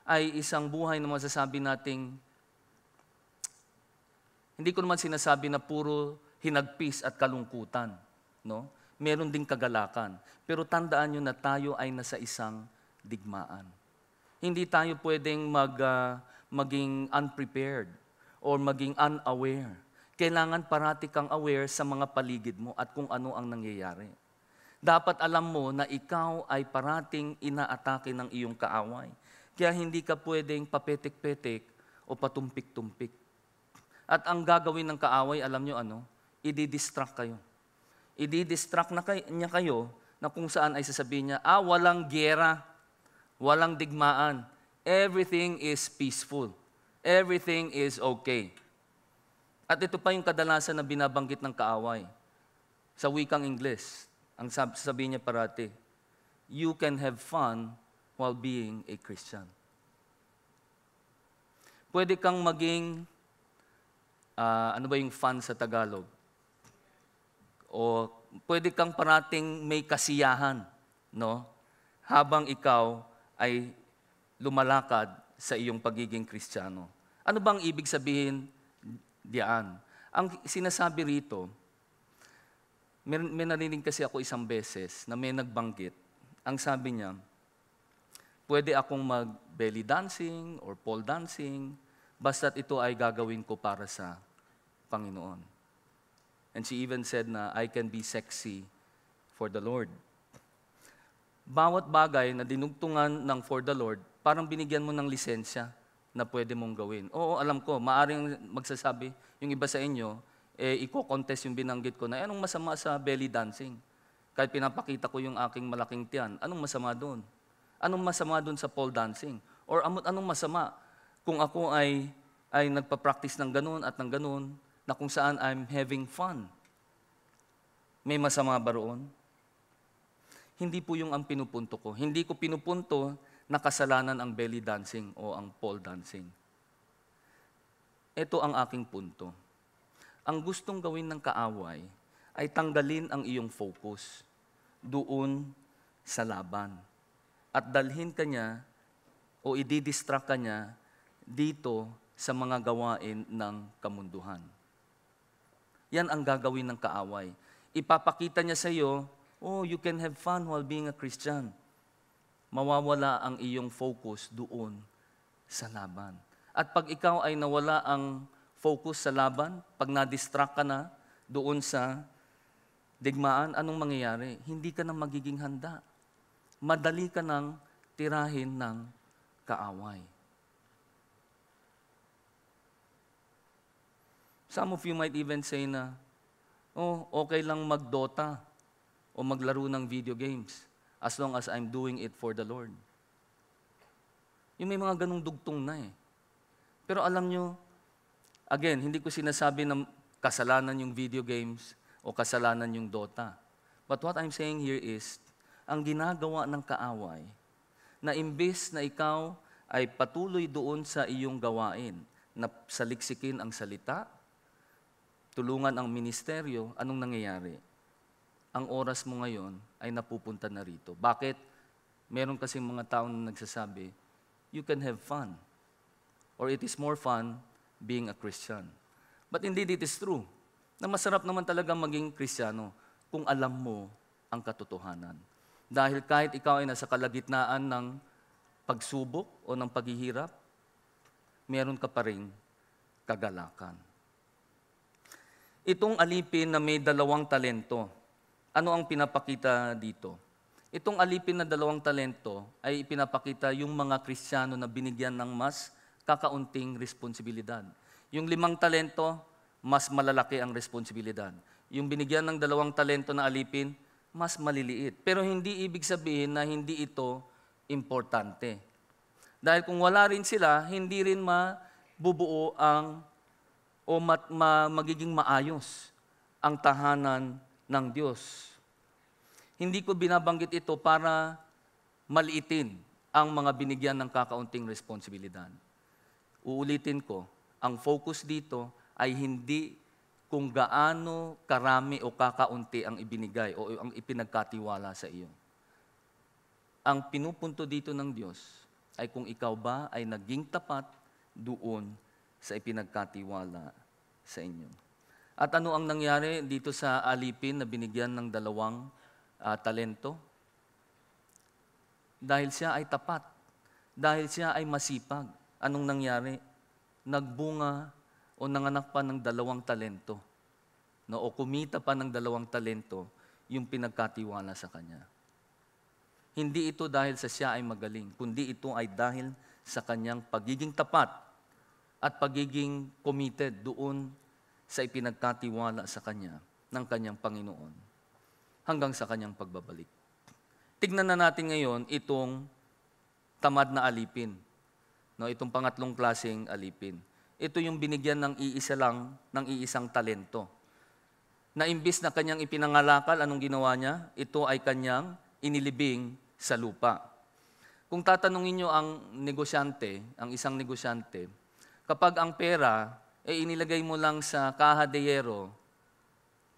ay isang buhay na masasabi nating, hindi ko naman sinasabi na puro hinagpis at kalungkutan. No? Meron ding kagalakan. Pero tandaan nyo na tayo ay nasa isang digmaan. Hindi tayo pwedeng maging unprepared or maging unaware. Kailangan parati kang aware sa mga paligid mo at kung ano ang nangyayari. Dapat alam mo na ikaw ay parating inaatake ng iyong kaaway. Kaya hindi ka pwedeng papetek-petek o patumpik-tumpik. At ang gagawin ng kaaway, alam nyo ano? I-distract kayo. I-distract niya kayo na kung saan ay sasabihin niya, walang giyera, walang digmaan. Everything is peaceful. Everything is okay. At ito pa yung kadalasan na binabanggit ng kaaway. Sa wikang Ingles, ang sabihin niya parati, you can have fun while being a Christian. Pwede kang maging, ano ba yung fun sa Tagalog? O pwede kang parating may kasiyahan, no? Habang ikaw ay lumalakad sa iyong pagiging Kristiyano. Ano bang ibig sabihin diyan? Ang sinasabi rito, may narinig kasi ako isang beses na may nagbanggit. Ang sabi niya, pwede akong mag-belly dancing or pole dancing, basta't ito ay gagawin ko para sa Panginoon. And she even said na, I can be sexy for the Lord. Bawat bagay na dinugtungan ng for the Lord, parang binigyan mo ng lisensya na pwede mong gawin. Oo, alam ko, maaring magsasabi, yung iba sa inyo, i-contest yung binanggit ko na, anong masama sa belly dancing? Kahit pinapakita ko yung aking malaking tiyan, anong masama doon? Anong masama doon sa pole dancing? Or anong masama kung ako ay nagpa-practice ng ganun at ng ganun, na kung saan I'm having fun? May masama ba roon? Hindi po yung ang pinupunto ko. Hindi ko pinupunto na kasalanan ang belly dancing o ang pole dancing. Ito ang aking punto. Ang gustong gawin ng kaaway ay tanggalin ang iyong focus doon sa laban. At dalhin ka niya o i-distract ka niya dito sa mga gawain ng kamunduhan. Yan ang gagawin ng kaaway. Ipapakita niya sa iyo, you can have fun while being a Christian. Mawawala ang iyong focus doon sa laban. At pag ikaw ay nawala ang focus sa laban, pag na-distract ka na doon sa digmaan, anong mangyayari? Hindi ka na magiging handa. Madali ka nang tirahin ng kaaway. Some of you might even say na, okay lang mag-Dota o maglaro ng video games as long as I'm doing it for the Lord. Yung may mga ganong dugtong na eh. Pero alam nyo, again, hindi ko sinasabi na kasalanan yung video games o kasalanan yung Dota. But what I'm saying here is, ang ginagawa ng kaaway, na imbes na ikaw ay patuloy doon sa iyong gawain, na saliksikin ang salita, tulungan ang ministeryo, anong nangyayari? Ang oras mo ngayon ay napupunta na rito. Bakit? Meron kasing mga tao na nagsasabi, you can have fun. Or it is more fun being a Christian. But indeed, it is true na masarap naman talaga maging Kristiyano kung alam mo ang katotohanan. Dahil kahit ikaw ay nasa kalagitnaan ng pagsubok o ng paghihirap, meron ka pa rin kagalakan. Itong alipin na may 2 talento, ano ang pinapakita dito? Itong alipin na 2 talento ay ipinapakita yung mga Kristiyano na binigyan ng mas kakaunting responsibilidad. Yung 5 talento, mas malalaki ang responsibilidad. Yung binigyan ng 2 talento na alipin, mas maliliit. Pero hindi ibig sabihin na hindi ito importante. Dahil kung wala rin sila, hindi rin mabubuo magiging maayos ang tahanan ng Diyos. Hindi ko binabanggit ito para maliitin ang mga binigyan ng kakaunting responsibilidad. Uulitin ko, ang focus dito ay hindi kung gaano karami o kakaunti ang ibinigay o ang ipinagkatiwala sa iyo. Ang pinupunto dito ng Diyos ay kung ikaw ba ay naging tapat doon sa ipinagkatiwala sa inyo. At ano ang nangyari dito sa alipin na binigyan ng 2 talento? Dahil siya ay tapat, dahil siya ay masipag, anong nangyari? Nagbunga o nanganak pa ng 2 talento. No, o kumita pa ng 2 talento yung pinagkatiwala sa kanya. Hindi ito dahil sa siya ay magaling, kundi ito ay dahil sa kanyang pagiging tapat at pagiging committed doon sa ipinagkatiwala sa kanya ng kanyang Panginoon hanggang sa kanyang pagbabalik. Tignan na natin ngayon itong tamad na alipin. No, itong pangatlong klaseng alipin. Ito yung binigyan ng iisang talento. Na imbis na kanyang ipinangalakal, anong ginawa niya? Ito ay kanyang inilibing sa lupa. Kung tatanungin niyo ang negosyante, ang isang negosyante, kapag ang pera ay inilagay mo lang sa kaha de hierro,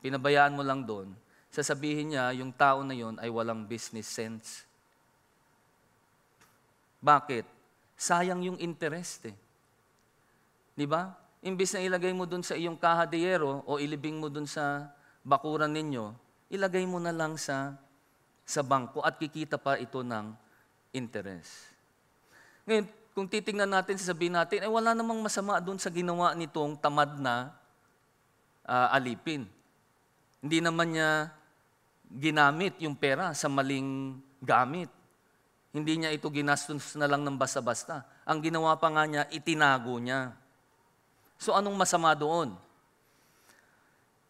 pinabayaan mo lang doon, sasabihin niya yung tao na yon ay walang business sense. Bakit? Sayang yung interest eh. Di ba? Imbis na ilagay mo dun sa iyong kaha de hierro o ilibing mo dun sa bakuran ninyo, ilagay mo na lang sa bangko at kikita pa ito ng interest. Ngayon, kung titingnan natin, sasabihin natin, ay wala namang masama dun sa ginawa nitong tamad na alipin. Hindi naman niya ginamit yung pera sa maling gamit. Hindi niya ito ginastos na lang ng basta-basta. Ang ginawa pa nga niya, itinago niya. So anong masama doon?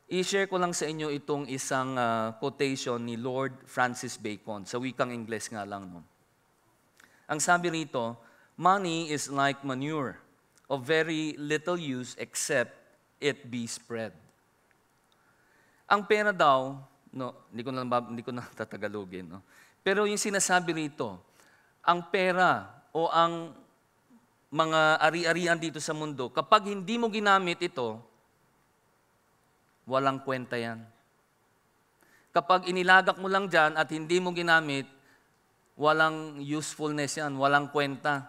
I-share ko lang sa inyo itong isang quotation ni Lord Francis Bacon. Sa wikang Ingles nga lang. No? Ang sabi rito, money is like manure, of very little use except it be spread. Ang pera daw, no, hindi ko na tatagalogin, no? Pero yung sinasabi rito, ang pera o ang mga ari-arian dito sa mundo, kapag hindi mo ginamit ito, walang kwenta yan. Kapag inilagak mo lang dyan at hindi mo ginamit, walang usefulness yan, walang kwenta.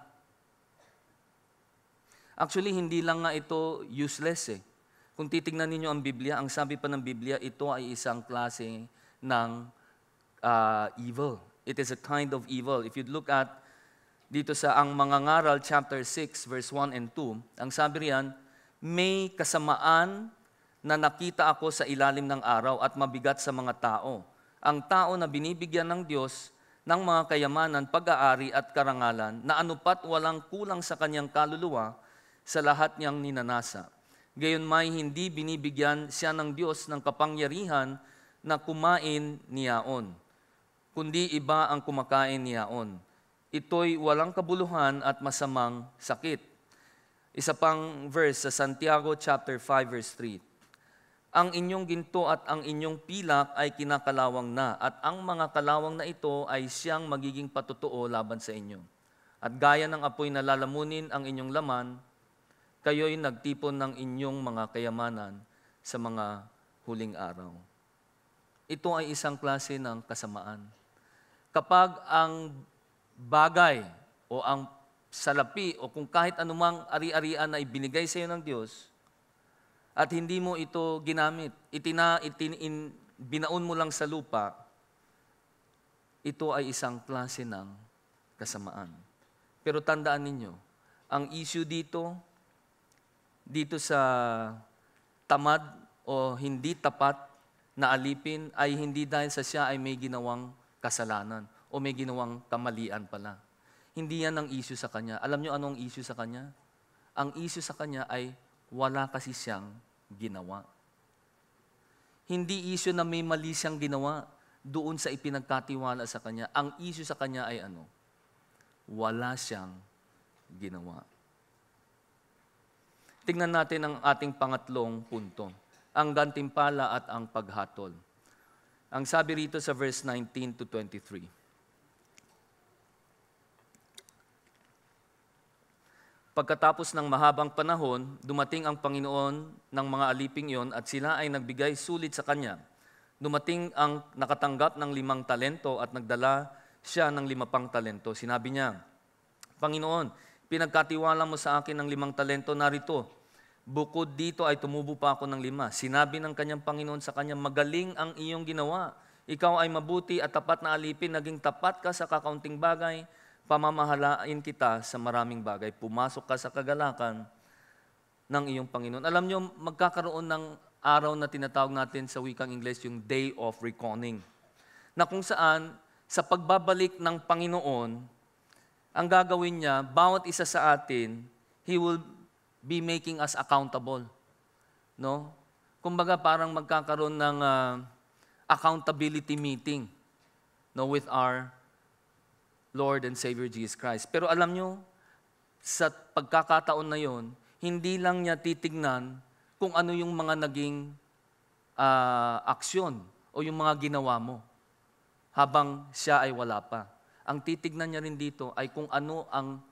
Actually, hindi lang nga ito useless eh. Kung titignan ninyo ang Biblia, ang sabi pa ng Biblia, ito ay isang klase ng evil. It is a kind of evil. If you look at dito sa Ang Mangangaral, chapter 6, verse 1 and 2, ang sabi riyan, may kasamaan na nakita ako sa ilalim ng araw at mabigat sa mga tao. Ang tao na binibigyan ng Diyos ng mga kayamanan, pag-aari at karangalan, na anupat walang kulang sa kanyang kaluluwa sa lahat niyang ninanasa. Gayon may hindi binibigyan siya ng Diyos ng kapangyarihan na kumain niyaon, kundi iba ang kumakain niyaon. ito'y walang kabuluhan at masamang sakit. Isa pang verse sa Santiago chapter 5 verse 3. Ang inyong ginto at ang inyong pilak ay kinakalawang na, at ang mga kalawang na ito ay siyang magiging patotoo laban sa inyo. At gaya ng apoy na lalamunin ang inyong laman, kayo'y nagtipon ng inyong mga kayamanan sa mga huling araw. Ito ay isang klase ng kasamaan. Kapag ang bagay o ang salapi o kung kahit anumang ari-arian na ibinigay sa iyo ng Diyos, at hindi mo ito ginamit, binaon mo lang sa lupa, ito ay isang klase ng kasamaan. Pero tandaan ninyo, ang issue dito sa tamad o hindi tapat na alipin ay hindi dahil sa siya ay may ginawang kasalanan o may ginawang kamalian pala. Hindi yan ang issue sa kanya. Alam nyo anong issue sa kanya? Ang issue sa kanya ay wala kasi siyang ginawa. Hindi issue na may mali siyang ginawa doon sa ipinagkatiwala sa kanya. Ang issue sa kanya ay ano? Wala siyang ginawa. Tingnan natin ang ating pangatlong punto, ang gantimpala at ang paghatol. Ang sabi rito sa verse 19 to 23. Pagkatapos ng mahabang panahon, dumating ang Panginoon ng mga aliping iyon at sila ay nagbigay sulit sa Kanya. Dumating ang nakatanggap ng 5 talento at nagdala siya ng 5 pang talento. Sinabi niya, Panginoon, pinagkatiwala mo sa akin ng 5 talento, narito. Bukod dito ay tumubo pa ako ng 5. Sinabi ng kanyang Panginoon sa kanya, magaling ang iyong ginawa. Ikaw ay mabuti at tapat na alipin, naging tapat ka sa kakaunting bagay, pamamahalain kita sa maraming bagay. Pumasok ka sa kagalakan ng iyong Panginoon. Alam niyo, magkakaroon ng araw na tinatawag natin sa wikang Ingles, yung Day of Reckoning. Na kung saan, sa pagbabalik ng Panginoon, ang gagawin niya, bawat isa sa atin, He will be making us accountable. No? Kumbaga, parang magkakaroon ng accountability meeting, no, with our Lord and Savior Jesus Christ. Pero alam nyo, sa pagkakataon na yon, hindi lang niya titignan kung ano yung mga naging aksyon o yung mga ginawa mo habang siya ay wala pa. Ang titignan niya rin dito ay kung ano ang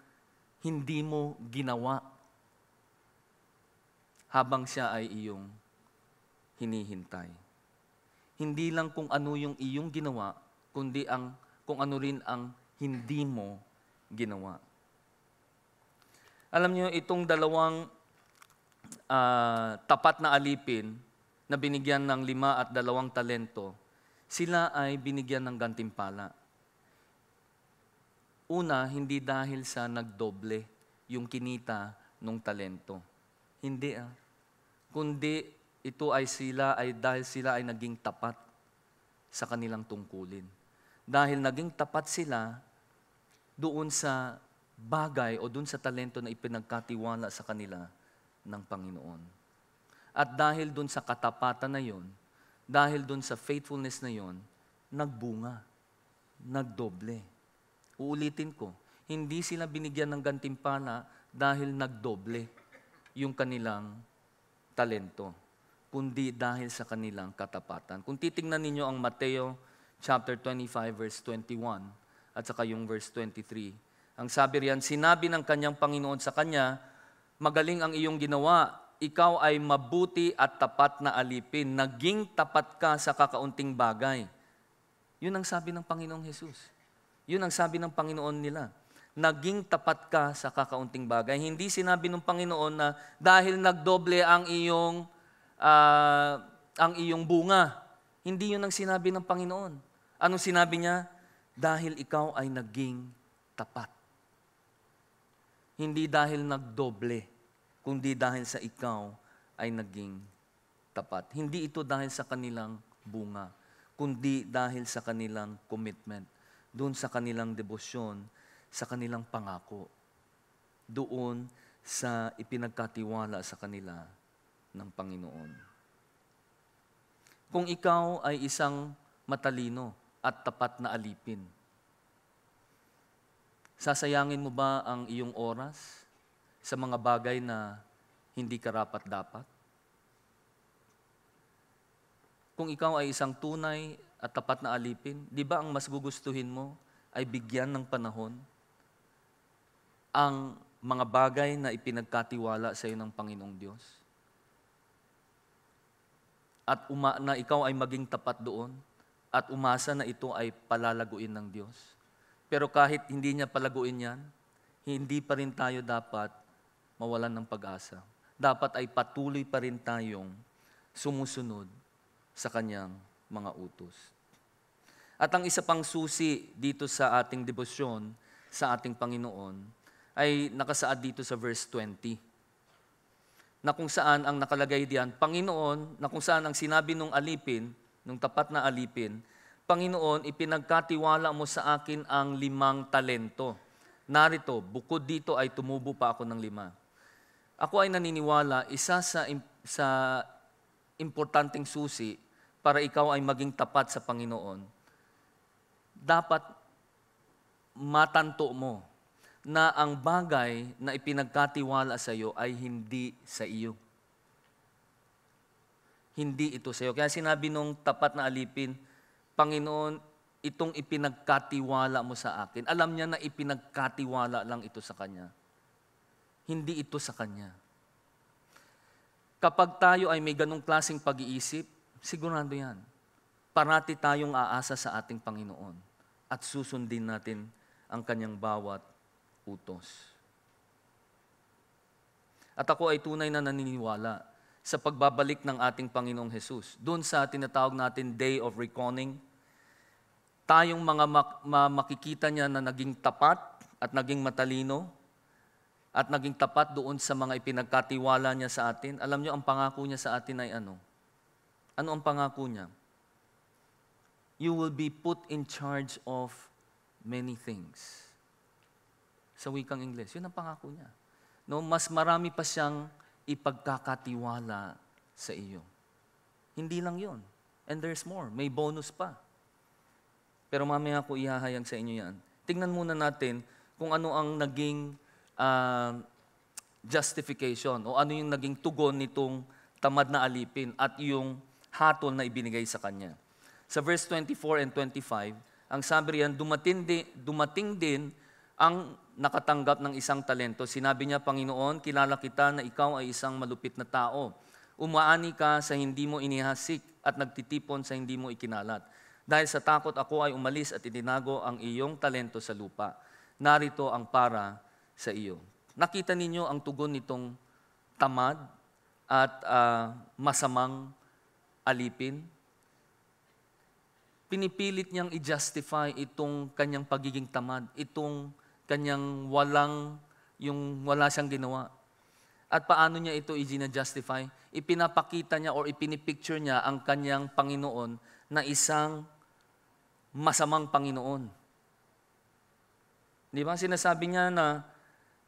hindi mo ginawa habang siya ay iyong hinihintay. Hindi lang kung ano yung iyong ginawa, kundi kung ano rin ang hindi mo ginawa. Alam niyo, itong dalawang tapat na alipin na binigyan ng 5 at 2 talento, sila ay binigyan ng gantimpala. Una, hindi dahil sa nagdoble yung kinita ng talento. Hindi kundi ito ay dahil sila ay naging tapat sa kanilang tungkulin. Dahil naging tapat sila doon sa bagay o doon sa talento na ipinagkatiwala sa kanila ng Panginoon. At dahil doon sa katapatan na yon, dahil doon sa faithfulness na yon, nagbunga, nagdoble. Uulitin ko, hindi sila binigyan ng gantimpala dahil nagdoble yung kanilang talento, kundi dahil sa kanilang katapatan. Kung titingnan ninyo ang Mateo chapter 25 verse 21 at saka yung verse 23, ang sabi riyan, sinabi ng kanyang Panginoon sa kanya, magaling ang iyong ginawa, ikaw ay mabuti at tapat na alipin, naging tapat ka sa kakaunting bagay. Yun ang sabi ng Panginoong Jesus. Yun ang sabi ng Panginoon nila. Naging tapat ka sa kakaunting bagay. Hindi sinabi ng Panginoon na dahil nagdoble ang iyong bunga. Hindi yun ang sinabi ng Panginoon. Anong sinabi niya? Dahil ikaw ay naging tapat. Hindi dahil nagdoble, kundi dahil sa ikaw ay naging tapat. Hindi ito dahil sa kanilang bunga, kundi dahil sa kanilang commitment, doon sa kanilang debosyon, sa kanilang pangako, doon sa ipinagkatiwala sa kanila ng Panginoon. Kung ikaw ay isang matalino at tapat na alipin, Sasayangin mo ba ang iyong oras sa mga bagay na hindi karapat-dapat? Kung ikaw ay isang tunay at tapat na alipin, di ba ang mas gugustuhin mo ay bigyan ng panahon ang mga bagay na ipinagkatiwala sa iyo ng Panginoong Diyos? At na ikaw ay maging tapat doon at umasa na ito ay palalaguin ng Diyos. Pero kahit hindi niya palaguin yan, hindi pa rin tayo dapat mawalan ng pag-asa. Dapat ay patuloy pa rin tayong sumusunod sa kanyang mga utos. At ang isa pang susi dito sa ating debosyon sa ating Panginoon ay nakasaad dito sa verse 20. Na kung saan ang nakalagay diyan, Panginoon, na kung saan ang sinabi nung alipin, nung tapat na alipin, Panginoon, ipinagkatiwala mo sa akin ang 5 talento. Narito, bukod dito ay tumubo pa ako ng 5. Ako ay naniniwala, isa sa importanteng susi para ikaw ay maging tapat sa Panginoon, dapat matanto mo na ang bagay na ipinagkatiwala sa iyo ay hindi sa iyo. Hindi ito sa iyo. Kaya sinabi nung tapat na alipin, Panginoon, itong ipinagkatiwala mo sa akin. Alam niya na ipinagkatiwala lang ito sa Kanya. Hindi ito sa Kanya. Kapag tayo ay may ganong klaseng pag-iisip, sigurado yan. Parati tayong aasa sa ating Panginoon at susundin natin ang Kanyang bawat utos. At ako ay tunay na naniniwala sa pagbabalik ng ating Panginoong Hesus. Doon sa tinatawag natin Day of Reckoning, tayong mga makikita niya na naging tapat at naging matalino at naging tapat doon sa mga ipinagkatiwala niya sa atin. Alam niyo, ang pangako niya sa atin ay ano? Ano ang pangako niya? You will be put in charge of many things. Sa wikang Ingles, yun ang pangako niya. No, mas marami pa siyang ipagkakatiwala sa iyo. Hindi lang yun. And there's more. May bonus pa. Pero mamaya ko ihahayag sa inyo yan. Tingnan muna natin kung ano ang naging justification o ano yung naging tugon nitong tamad na alipin at yung hatol na ibinigay sa kanya. Sa verse 24 and 25, ang sabi riyan, dumating din ang nakatanggap ng isang talento. Sinabi niya, Panginoon, kilala kita na ikaw ay isang malupit na tao. Umaani ka sa hindi mo inihasik at nagtitipon sa hindi mo ikinalat. Dahil sa takot ako ay umalis at itinago ang iyong talento sa lupa. Narito ang para sa iyo. Nakita ninyo ang tugon nitong tamad at masamang alipin. Pinipilit niyang i-justify itong kanyang pagiging tamad, itong kanyang wala siyang ginawa. At paano niya ito i-justify? Ipinapakita niya or ipinipicture niya ang kanyang Panginoon na isang masamang Panginoon. Di ba? Sinasabi niya na,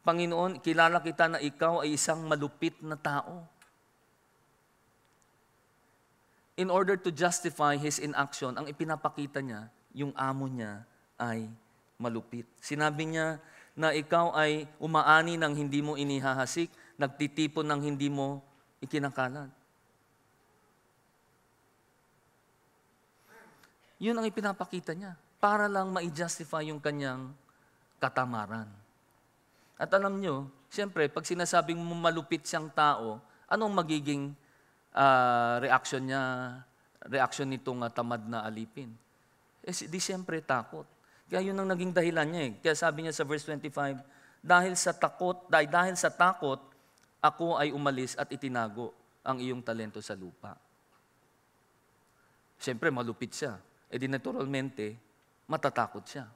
Panginoon, kilala kita na ikaw ay isang malupit na tao. In order to justify his inaction, ang ipinapakita niya, yung amo niya ay malupit. Sinabi niya na ikaw ay umaani ng hindi mo inihahasik, nagtitipon ng hindi mo ikinakalat. Yun ang ipinapakita niya para lang ma-justify yung kanyang katamaran. At alam nyo, siyempre, pag sinasabing malupit siyang tao, anong magiging reaction niya, reaction nitong tamad na alipin? Di siyempre takot. Kaya yun ang naging dahilan niya eh. Kaya sabi niya sa verse 25, dahil sa takot, ako ay umalis at itinago ang iyong talento sa lupa. Siyempre, malupit siya. Di naturalmente, matatakot siya.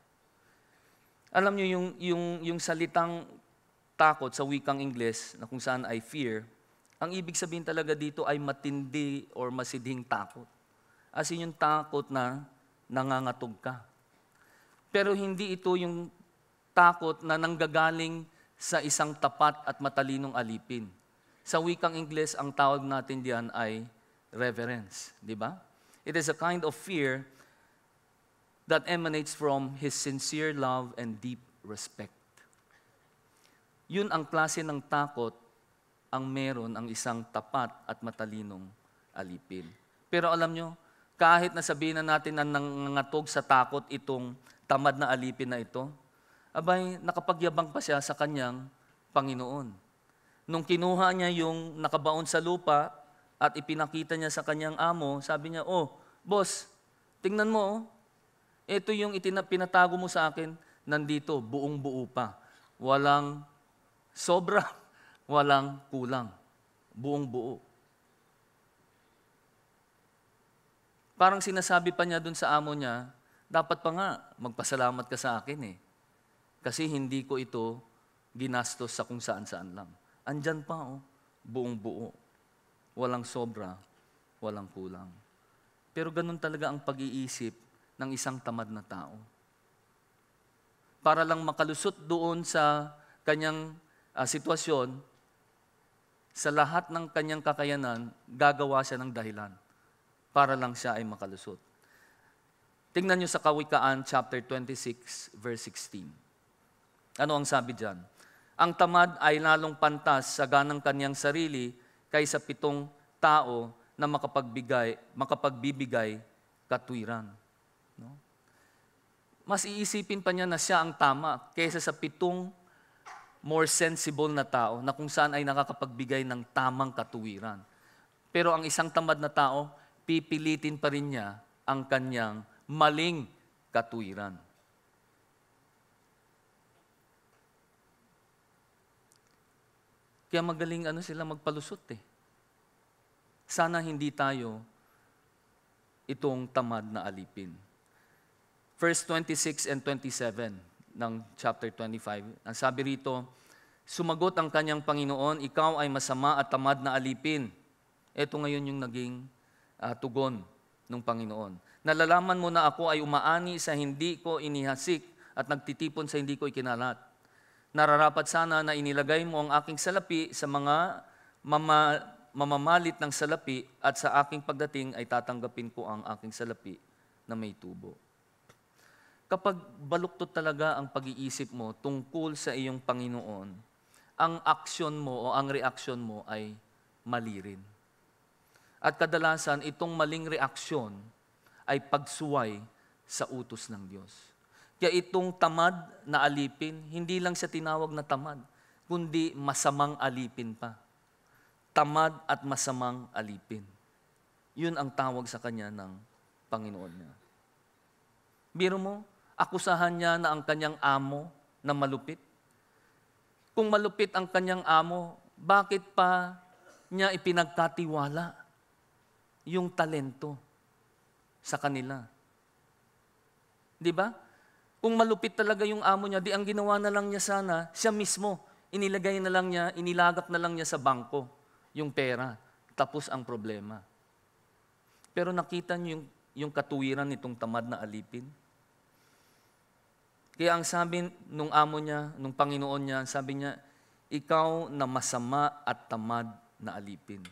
Alam niyo, yung salitang takot sa wikang Ingles, na kung saan ay fear, ang ibig sabihin talaga dito ay matindi or masidhing takot. As in yung takot na nangangatog ka. Pero hindi ito yung takot na nanggagaling sa isang tapat at matalinong alipin. Sa wikang Ingles, ang tawag natin diyan ay reverence. Di ba? It is a kind of fear that emanates from his sincere love and deep respect. Yun ang klase ng takot ang meron ang isang tapat at matalinong alipin. Pero alam nyo, kahit na sabihin na natin na nangangatog sa takot itong tamad na alipin na ito, abay, nakapagyabang pa siya sa kanyang Panginoon. Nung kinuha niya yung nakabaon sa lupa at ipinakita niya sa kanyang amo, sabi niya, "Oh, boss, tingnan mo, oh. Ito yung pinatago mo sa akin, nandito, buong-buo pa. Walang sobra, walang kulang. Buong-buo." Parang sinasabi pa niya dun sa amo niya, dapat pa nga, magpasalamat ka sa akin eh. Kasi hindi ko ito ginastos sa kung saan-saan lang. Andyan pa, oh, buong-buo. Walang sobra, walang kulang. Pero ganun talaga ang pag-iisip ng isang tamad na tao. Para lang makalusot doon sa kanyang sitwasyon, sa lahat ng kanyang kakayanan, gagawa siya ng dahilan para lang siya ay makalusot. Tingnan niyo sa Kawikaan chapter 26, verse 16. Ano ang sabi diyan? Ang tamad ay lalong pantas sa ganang kanyang sarili kaysa 7 tao na makapagbibigay katwiran. No? Mas iisipin pa niya na siya ang tama kaysa sa 7 more sensible na tao na kung saan ay nakakapagbigay ng tamang katuwiran. Pero ang isang tamad na tao, pipilitin pa rin niya ang kanyang maling katuwiran. Kaya magaling sila magpalusot eh. Sana hindi tayo itong tamad na alipin. Verse 26 and 27 ng chapter 25. Ang sabi rito, sumagot ang kanyang Panginoon, ikaw ay masama at tamad na alipin. Ito ngayon yung naging tugon ng Panginoon. Nalalaman mo na ako ay umaani sa hindi ko inihasik at nagtitipon sa hindi ko ikinalat. Nararapat sana na inilagay mo ang aking salapi sa mga mamamalit ng salapi at sa aking pagdating ay tatanggapin ko ang aking salapi na may tubo. Kapag baluktot talaga ang pag-iisip mo tungkol sa iyong Panginoon, ang aksyon mo o ang reaksyon mo ay mali rin. At kadalasan, itong maling reaksyon ay pagsuway sa utos ng Diyos. Kaya itong tamad na alipin, hindi lang siya tinawag na tamad, kundi masamang alipin pa. Tamad at masamang alipin. Yun ang tawag sa kanya ng Panginoon niya. Biro mo, akusahan niya na ang kanyang amo na malupit. Kung malupit ang kanyang amo, bakit pa niya ipinagkatiwala yung talento sa kanila? Di ba? Kung malupit talaga yung amo niya, di ang ginawa na lang niya sana, siya mismo, inilagay na lang niya, inilagak na lang niya sa bangko yung pera. Tapos ang problema. Pero nakita niyo yung katuwiran nitong tamad na alipin? Kaya ang sabi nung amo niya, nung Panginoon niya, sabi niya, ikaw na masama at tamad na alipin.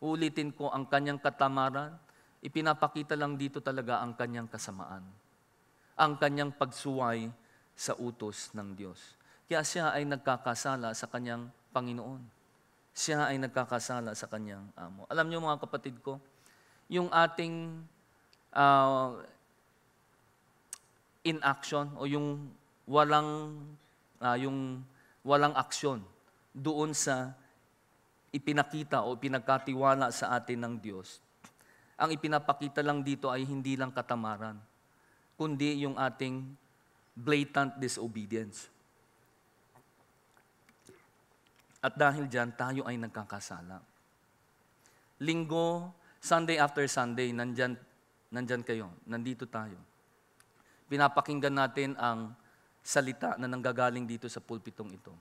Ulitin ko, ang kanyang katamaran, ipinapakita lang dito talaga ang kanyang kasamaan. Ang kanyang pagsuway sa utos ng Diyos. Kaya siya ay nagkakasala sa kanyang Panginoon. Siya ay nagkakasala sa kanyang amo. Alam niyo mga kapatid ko, yung ating inaction o yung walang aksyon doon sa ipinakita o pinagkatiwala sa atin ng Diyos. Ang ipinapakita lang dito ay hindi lang katamaran, kundi yung ating blatant disobedience. At dahil dyan, tayo ay nagkakasala. Linggo, Sunday after Sunday, nandyan kayo, nandito tayo. Pinapakinggan natin ang salita na nanggagaling dito sa pulpitong ito.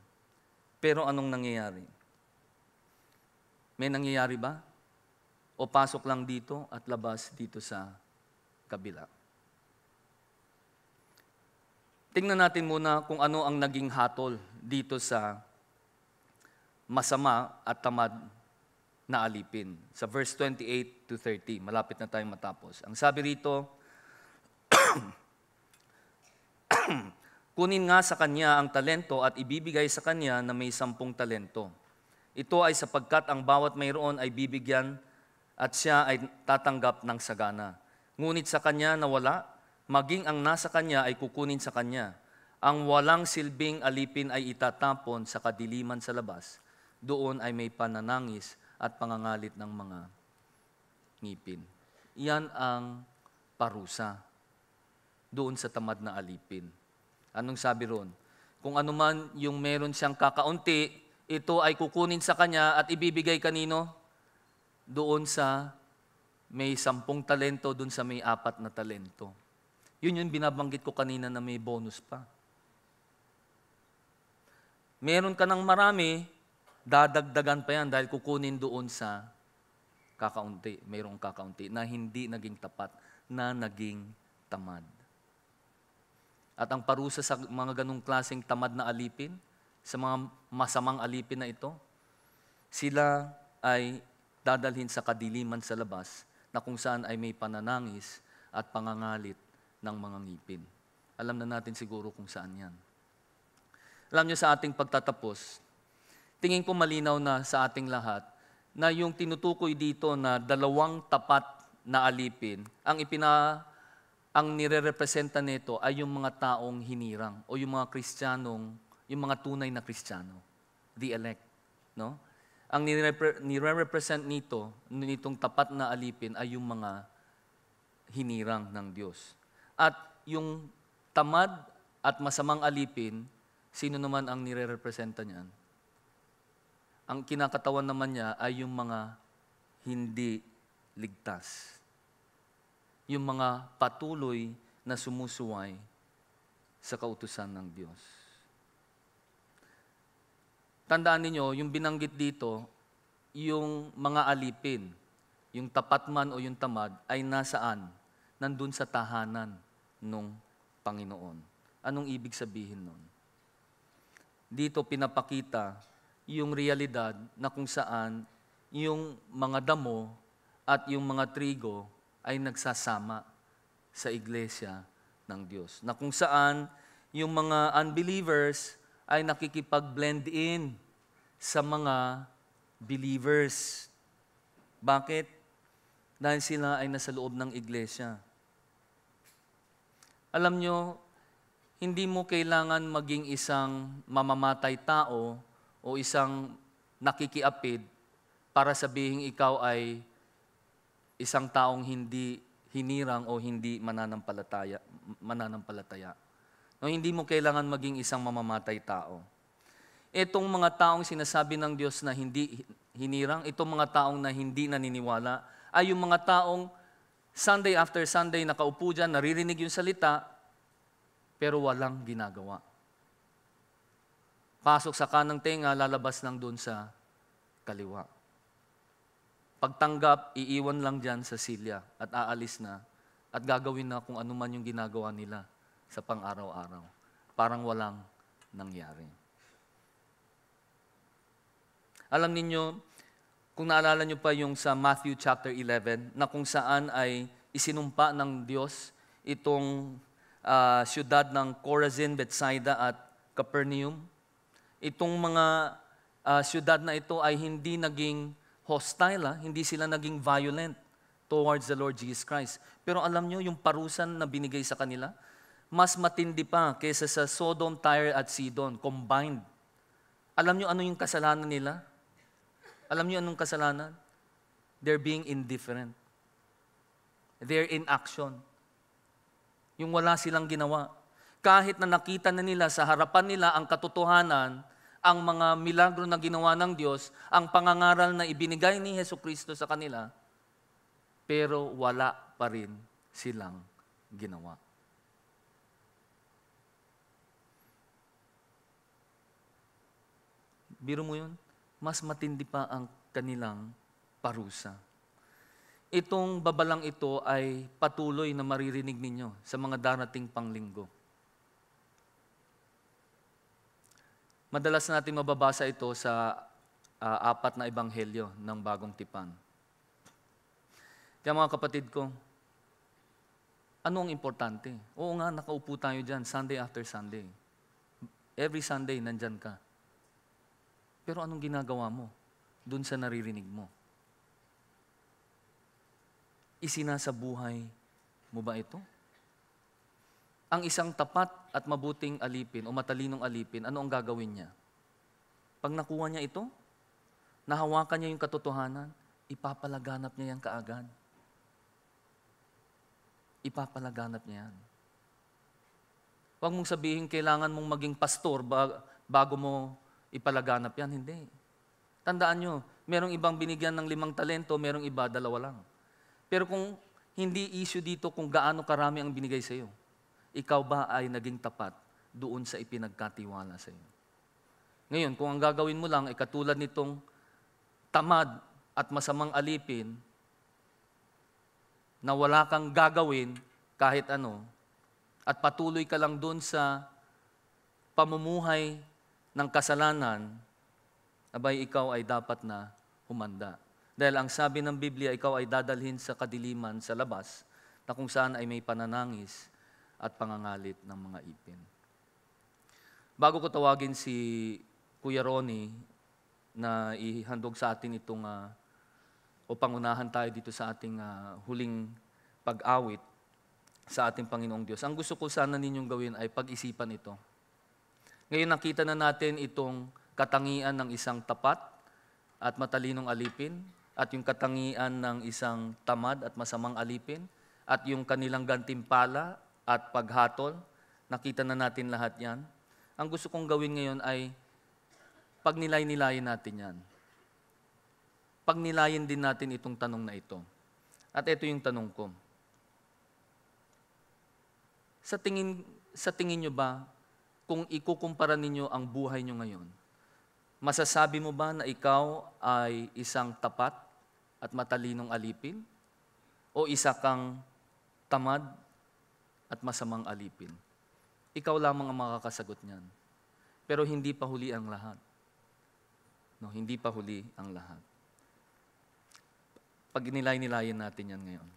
Pero anong nangyayari? May nangyayari ba? O pasok lang dito at labas dito sa kabila? Tingnan natin muna kung ano ang naging hatol dito sa masama at tamad na alipin. Sa verse 28 to 30, malapit na tayong matapos. Ang sabi rito, Kunin nga sa kanya ang talento at ibibigay sa kanya na may 10 talento. Ito ay sapagkat ang bawat mayroon ay bibigyan at siya ay tatanggap ng sagana. Ngunit sa kanya na wala, maging ang nasa kanya ay kukunin sa kanya. Ang walang silbing alipin ay itatapon sa kadiliman sa labas. Doon ay may pananangis at pangangalit ng mga ngipin. Yan ang parusa doon sa tamad na alipin. Anong sabi ron? Kung ano man yung meron siyang kakaunti, ito ay kukunin sa kanya at ibibigay kanino? Doon sa may 10 talento, doon sa may 4 na talento. Yun yung binabanggit ko kanina na may bonus pa. Meron ka ng marami, dadagdagan pa yan dahil kukunin doon sa kakaunti. Mayroong kakaunti na hindi naging tapat, na naging tamad. At ang parusa sa mga ganong klaseng tamad na alipin, sa mga masamang alipin na ito, sila ay dadalhin sa kadiliman sa labas na kung saan ay may pananangis at pangangalit ng mga ngipin. Alam na natin siguro kung saan yan. Alam niyo, sa ating pagtatapos, tingin ko malinaw na sa ating lahat na yung tinutukoy dito na 2 tapat na alipin, ang nire-representa nito ay yung mga taong hinirang o yung mga Kristiyanong, yung mga tunay na Kristiyano, the elect, no? Ang nire-represent nitong tapat na alipin ay yung mga hinirang ng Diyos. At yung tamad at masamang alipin, sino naman ang nire-representa niyan? Ang kinakatawan naman niya ay yung mga hindi ligtas. Yung mga patuloy na sumusuway sa kautusan ng Diyos. Tandaan ninyo, yung binanggit dito, yung mga alipin, yung tapat man o yung tamad, ay nasaan? Nandun sa tahanan ng Panginoon. Anong ibig sabihin nun? Dito pinapakita yung realidad na kung saan yung mga damo at yung mga trigo ay nagsasama sa iglesia ng Diyos. Na kung saan yung mga unbelievers ay nakikipag-blend in sa mga believers. Bakit? Dahil sila ay nasa loob ng iglesia. Alam nyo, hindi mo kailangan maging isang mamamatay tao o isang nakikiapid para sabihin ikaw ay isang taong hindi hinirang o hindi mananampalataya. No, hindi mo kailangan maging isang mamamatay tao. Itong mga taong sinasabi ng Diyos na hindi hinirang, itong mga taong na hindi naniniwala, ay yung mga taong Sunday after Sunday nakaupo dyan, naririnig yung salita, pero walang ginagawa. Pasok sa kanang tenga, lalabas lang doon sa kaliwa. Pagtanggap, iiwan lang dyan sa silya at aalis na at gagawin na kung ano man yung ginagawa nila sa pang-araw-araw. Parang walang nangyari. Alam ninyo, kung naalala nyo pa yung sa Matthew chapter 11, na kung saan ay isinumpa ng Diyos itong siyudad ng Chorazin, Bethsaida at Capernaum. Itong mga siyudad na ito ay hindi naging hostile, hindi sila naging violent towards the Lord Jesus Christ. Pero alam nyo, yung parusan na binigay sa kanila, mas matindi pa kaysa sa Sodom, Tyre at Sidon, combined. Alam nyo ano yung kasalanan nila? Alam nyo anong kasalanan? They're being indifferent. They're inaction. Yung wala silang ginawa. Kahit na nakita na nila sa harapan nila ang katotohanan, ang mga milagro na ginawa ng Diyos, ang pangangaral na ibinigay ni Jesucristo sa kanila, pero wala pa rin silang ginawa. Biro mo yun? Mas matindi pa ang kanilang parusa. Itong babalang ito ay patuloy na maririnig ninyo sa mga darating pang linggo. Madalas natin mababasa ito sa 4 na ebanghelyo ng Bagong Tipan. Kaya mga kapatid ko, ano ang importante? Oo nga, nakaupo tayo dyan Sunday after Sunday. Every Sunday, nandyan ka. Pero anong ginagawa mo dun sa naririnig mo? Isinasabuhay mo ba ito? Ang isang tapat at mabuting alipin o matalinong alipin, ano ang gagawin niya? Pag nakuha niya ito, nahawakan niya yung katotohanan, ipapalaganap niya yan kaagad. Ipapalaganap niya yan. Huwag mong sabihin, kailangan mong maging pastor bago mo ipalaganap yan. Hindi. Tandaan nyo, merong ibang binigyan ng 5 talento, merong iba 2 lang. Pero kung hindi issue dito kung gaano karami ang binigay sa iyo, ikaw ba ay naging tapat doon sa ipinagkatiwala sa iyo? Ngayon, kung ang gagawin mo lang ay katulad nitong tamad at masamang alipin, na wala kang gagawin kahit ano, at patuloy ka lang doon sa pamumuhay ng kasalanan, abay ikaw ay dapat na humanda. Dahil ang sabi ng Biblia, ikaw ay dadalhin sa kadiliman sa labas, na kung saan ay may pananangis at pangangalit ng mga ipin. Bago ko tawagin si Kuya Ronnie na ihandog sa atin itong o pangunahan tayo dito sa ating huling pag-awit sa ating Panginoong Diyos. Ang gusto ko sana ninyong gawin ay pag-isipan ito. Ngayon nakita na natin itong katangian ng isang tapat at matalinong alipin, at yung katangian ng isang tamad at masamang alipin, at yung kanilang gantimpala at paghatol. Nakita na natin lahat yan. Ang gusto kong gawin ngayon ay pagnilay-nilayin natin yan. Pagnilayin din natin itong tanong na ito. At ito yung tanong ko. Sa tingin nyo ba, kung ikukumpara ninyo ang buhay nyo ngayon, masasabi mo ba na ikaw ay isang tapat at matalinong alipin? O isa kang tamad at masamang alipin? Ikaw lamang ang makakasagot niyan. Pero hindi pa huli ang lahat. No, hindi pa huli ang lahat. Pag nilay-nilayin natin yan ngayon.